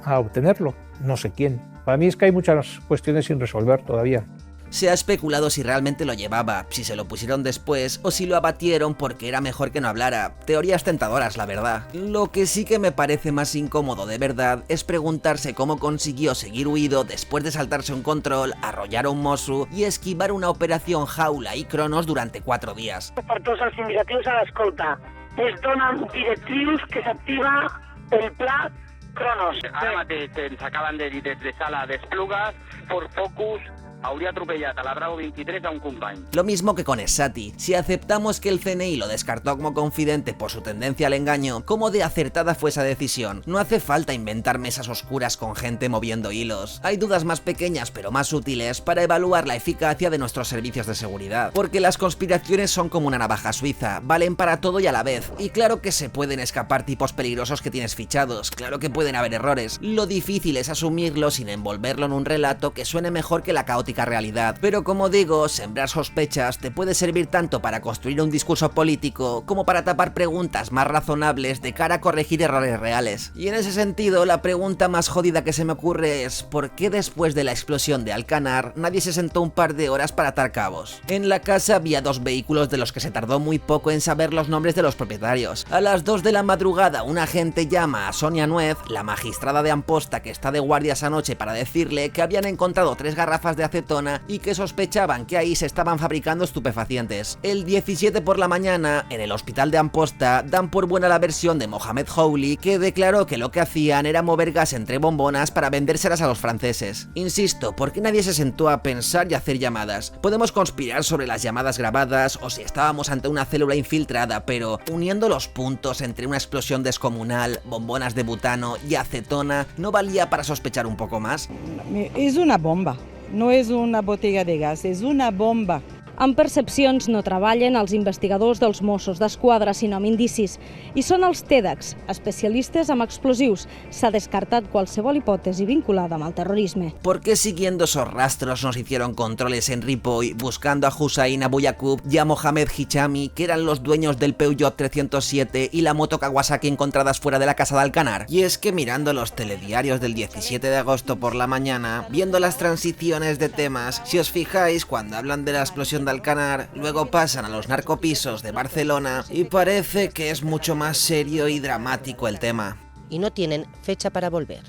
a obtenerlo. No sé quién. Para mí es que hay muchas cuestiones sin resolver todavía. Se ha especulado si realmente lo llevaba, si se lo pusieron después o si lo abatieron porque era mejor que no hablara. Teorías tentadoras, la verdad. Lo que sí que me parece más incómodo de verdad es preguntarse cómo consiguió seguir huido después de saltarse un control, arrollar a un Mossu y esquivar una operación Jaula y Cronos durante 4 días. Per tots els indicatius a l'escolta. Es donen directrius que s'activa el pla Cronos. Ara mateix ens acaben de dir des de sala d'Esplugues, Ford Focus hauria atropellat a la Bravo 23 a un company. Lo mismo que con Esati. Si aceptamos que el CNI lo descartó como confidente por su tendencia al engaño, ¿cómo de acertada fue esa decisión? No hace falta inventar mesas oscuras con gente moviendo hilos. Hay dudas más pequeñas pero más útiles para evaluar la eficacia de nuestros servicios de seguridad. Porque las conspiraciones son como una navaja suiza, valen para todo y a la vez. Y claro que se pueden escapar tipos peligrosos que tienes fichados, claro que pueden haber errores. Lo difícil es asumirlo sin envolverlo en un relato que suene mejor que la caótica realidad. Pero como digo, sembrar sospechas te puede servir tanto para construir un discurso político como para tapar preguntas más razonables de cara a corregir errores reales. Y en ese sentido, la pregunta más jodida que se me ocurre es ¿por qué después de la explosión de Alcanar nadie se sentó un par de horas para atar cabos? En la casa había 2 vehículos de los que se tardó muy poco en saber los nombres de los propietarios. A las 2 de la madrugada un agente llama a Sonia Nuez, la magistrada de Amposta que está de guardia esa noche, para decirle que habían encontrado 3 garrafas de acetona y que sospechaban que ahí se estaban fabricando estupefacientes. El 17 por la mañana, en el hospital de Amposta, dan por buena la versión de Mohamed Howley, que declaró que lo que hacían era mover gas entre bombonas para vendérselas a los franceses. Insisto, ¿por qué nadie se sentó a pensar y hacer llamadas? Podemos conspirar sobre las llamadas grabadas o si estábamos ante una célula infiltrada, pero uniendo los puntos entre una explosión descomunal, bombonas de butano y acetona, ¿no valía para sospechar un poco más? Es una bomba. No és una botella de gas, és una bomba. Amb percepcions no treballen els investigadors dels Mossos d'Esquadra, sinó amb indicis. I són els TEDx, especialistes en explosius. S'ha descartat qualsevol hipòtesi vinculada amb el terrorisme. ¿Por qué siguiendo esos rastros nos hicieron controles en Ripoll, buscando a Hussein Abu Yaqub y a Mohamed Hichami, que eran los dueños del Peugeot 307 y la moto Kawasaki encontradas fuera de la casa de Alcanar? Y es que mirando los telediarios del 17 de agosto por la mañana, viendo las transiciones de temas, si os fijáis, cuando hablan de la explosión de Alcanar, luego pasan a los narcopisos de Barcelona y parece que es mucho más serio y dramático el tema. Y no tienen fecha para volver.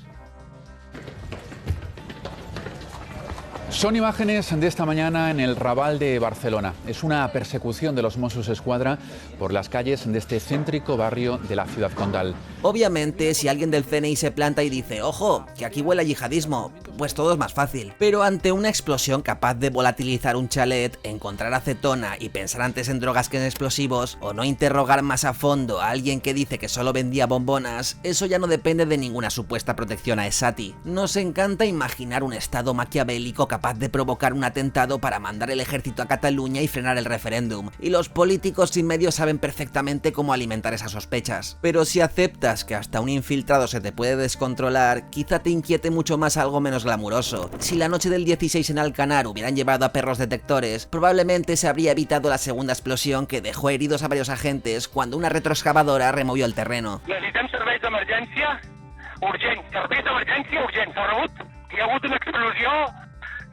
Son imágenes de esta mañana en el Raval de Barcelona. Es una persecución de los Mossos d'Esquadra por las calles de este céntrico barrio de la ciudad condal. Obviamente, si alguien del CNI se planta y dice «Ojo, que aquí huele a yihadismo», pues todo es más fácil. Pero ante una explosión capaz de volatilizar un chalet, encontrar acetona y pensar antes en drogas que en explosivos, o no interrogar más a fondo a alguien que dice que solo vendía bombonas, eso ya no depende de ninguna supuesta protección a Esati. Nos encanta imaginar un estado maquiavélico capaz de provocar un atentado para mandar el ejército a Cataluña y frenar el referéndum, y los políticos sin medios saben perfectamente cómo alimentar esas sospechas. Pero si aceptas que hasta un infiltrado se te puede descontrolar, quizá te inquiete mucho más algo menos glamuroso. Si la noche del 16 en Alcanar hubieran llevado a perros detectores, probablemente se habría evitado la segunda explosión que dejó heridos a varios agentes cuando una retroexcavadora removió el terreno. Necessitem serveis d'emergència urgent, serveis d'emergència urgent. S'ha rebut que hi ha hagut una explosió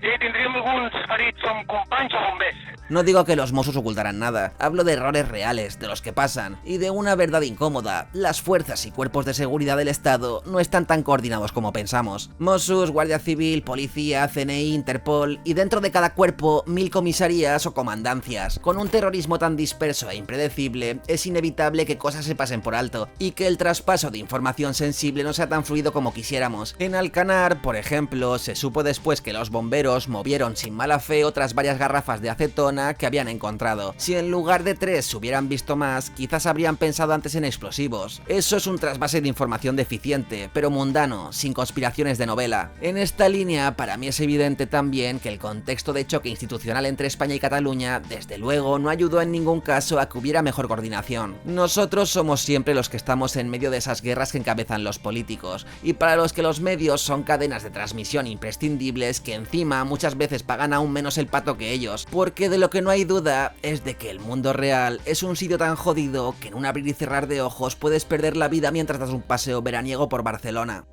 i tindríem alguns ferits, som companys o bombers. No digo que los Mossos ocultaran nada, hablo de errores reales, de los que pasan, y de una verdad incómoda. Las fuerzas y cuerpos de seguridad del Estado no están tan coordinados como pensamos. Mossos, Guardia Civil, Policía, CNI, Interpol, y dentro de cada cuerpo 1000 comisarías o comandancias. Con un terrorismo tan disperso e impredecible, es inevitable que cosas se pasen por alto, y que el traspaso de información sensible no sea tan fluido como quisiéramos. En Alcanar, por ejemplo, se supo después que los bomberos movieron sin mala fe otras varias garrafas de acetona Barcelona que habían encontrado. Si en lugar de 3 se hubieran visto más, quizás habrían pensado antes en explosivos. Eso es un trasvase de información deficiente, pero mundano, sin conspiraciones de novela. En esta línea, para mí es evidente también que el contexto de choque institucional entre España y Cataluña, desde luego, no ayudó en ningún caso a que hubiera mejor coordinación. Nosotros somos siempre los que estamos en medio de esas guerras que encabezan los políticos, y para los que los medios son cadenas de transmisión imprescindibles que encima muchas veces pagan aún menos el pato que ellos, porque de lo que no hay duda es de que el mundo real es un sitio tan jodido que en un abrir y cerrar de ojos puedes perder la vida mientras das un paseo veraniego por Barcelona.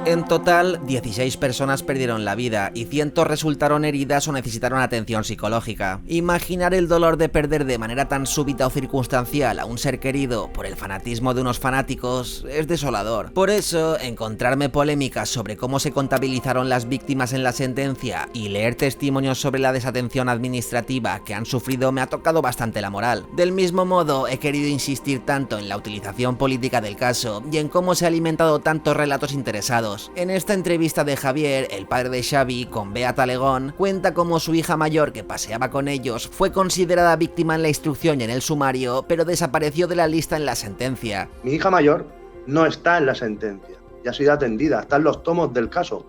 En total, 16 personas perdieron la vida y cientos resultaron heridas o necesitaron atención psicológica. Imaginar el dolor de perder de manera tan súbita o circunstancial a un ser querido por el fanatismo de unos fanáticos es desolador. Por eso, encontrarme polémicas sobre cómo se contabilizaron las víctimas en la sentencia y leer testimonios sobre la desatención administrativa que han sufrido me ha tocado bastante la moral. Del mismo modo, he querido insistir tanto en la utilización política del caso y en cómo se ha alimentado tantos relatos interesados. En esta entrevista de Javier, el padre de Xavi, con Bea Talegón, cuenta cómo su hija mayor, que paseaba con ellos, fue considerada víctima en la instrucción y en el sumario, pero desapareció de la lista en la sentencia. Mi hija mayor no está en la sentencia, ya ha sido atendida, está en los tomos del caso,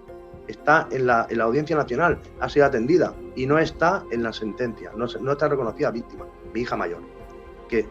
está en la Audiencia Nacional, ha sido atendida y no está en la sentencia, no está reconocida víctima, mi hija mayor. Que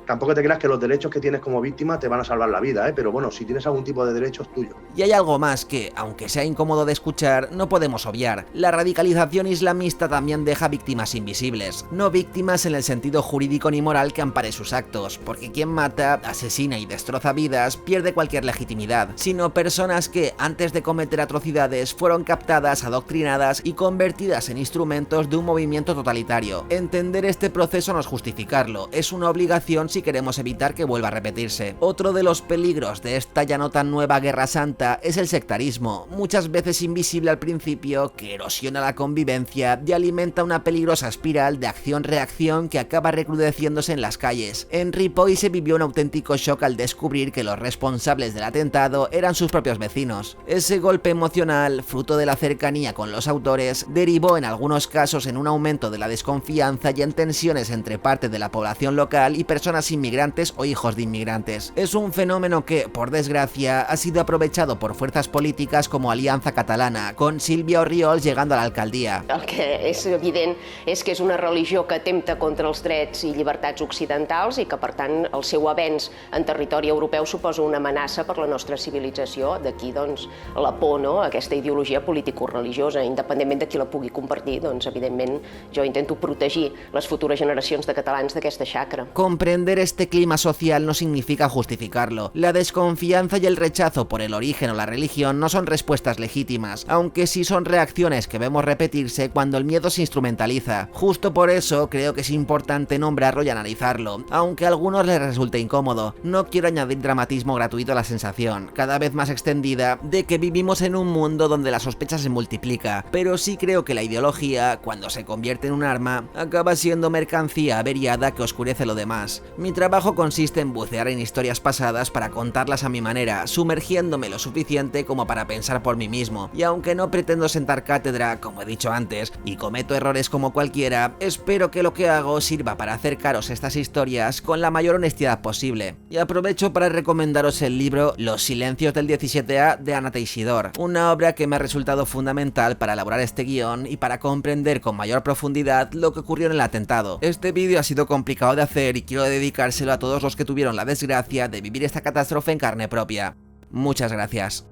tampoco te creas que los derechos que tienes como víctima te van a salvar la vida, pero bueno, si tienes algún tipo de derecho es tuyo. Y hay algo más que, aunque sea incómodo de escuchar, no podemos obviar. La radicalización islamista también deja víctimas invisibles. No víctimas en el sentido jurídico ni moral que ampare sus actos, porque quien mata, asesina y destroza vidas pierde cualquier legitimidad, sino personas que, antes de cometer atrocidades, fueron captadas, adoctrinadas y convertidas en instrumentos de un movimiento totalitario. Entender este proceso no es justificarlo, es una obligación si queremos evitar que vuelva a repetirse. Otro de los peligros de esta ya no tan nueva Guerra Santa es el sectarismo, muchas veces invisible al principio, que erosiona la convivencia y alimenta una peligrosa espiral de acción-reacción que acaba recrudeciéndose en las calles. En Ripoll se vivió un auténtico shock al descubrir que los responsables del atentado eran sus propios vecinos. Ese golpe emocional, fruto de la cercanía con los autores, derivó en algunos casos en un aumento de la desconfianza y en tensiones entre parte de la población local y personas inmigrantes o hijos de inmigrantes. Es un fenómeno que, por desgracia, ha sido aprovechado por fuerzas políticas como Alianza Catalana, con Sílvia Orriols llegando a la alcaldia. El que és evident és que és una religió que atempta contra els drets i llibertats occidentals i que, per tant, el seu avenç en territori europeu suposa una amenaça per la nostra civilització. D'aquí, doncs, la por, no?, aquesta ideologia político-religiosa. Independentment de qui la pugui compartir, doncs, evidentment, jo intento protegir les futures generacions de catalans d'aquesta xacra. Comprender este clima social no significa justificarlo. La desconfianza y el rechazo por el origen o la religión no son respuestas legítimas, aunque sí son reacciones que vemos repetirse cuando el miedo se instrumentaliza. Justo por eso creo que es importante nombrarlo y analizarlo, aunque a algunos les resulte incómodo. No quiero añadir dramatismo gratuito a la sensación, cada vez más extendida, de que vivimos en un mundo donde la sospecha se multiplica, pero sí creo que la ideología, cuando se convierte en un arma, acaba siendo mercancía averiada que oscurece lo demás. Mi trabajo consiste en bucear en historias pasadas para contarlas a mi manera, sumergiéndome lo suficiente como para pensar por mí mismo, y aunque no pretendo sentar cátedra, como he dicho antes, y cometo errores como cualquiera, espero que lo que hago sirva para acercaros estas historias con la mayor honestidad posible. Y aprovecho para recomendaros el libro Los silencios del 17A de Ana Teixidor, una obra que me ha resultado fundamental para elaborar este guión y para comprender con mayor profundidad lo que ocurrió en el atentado. Este vídeo ha sido complicado de hacer y quiero dedicárselo a todos los que tuvieron la desgracia de vivir esta catástrofe en carne propia. Muchas gracias.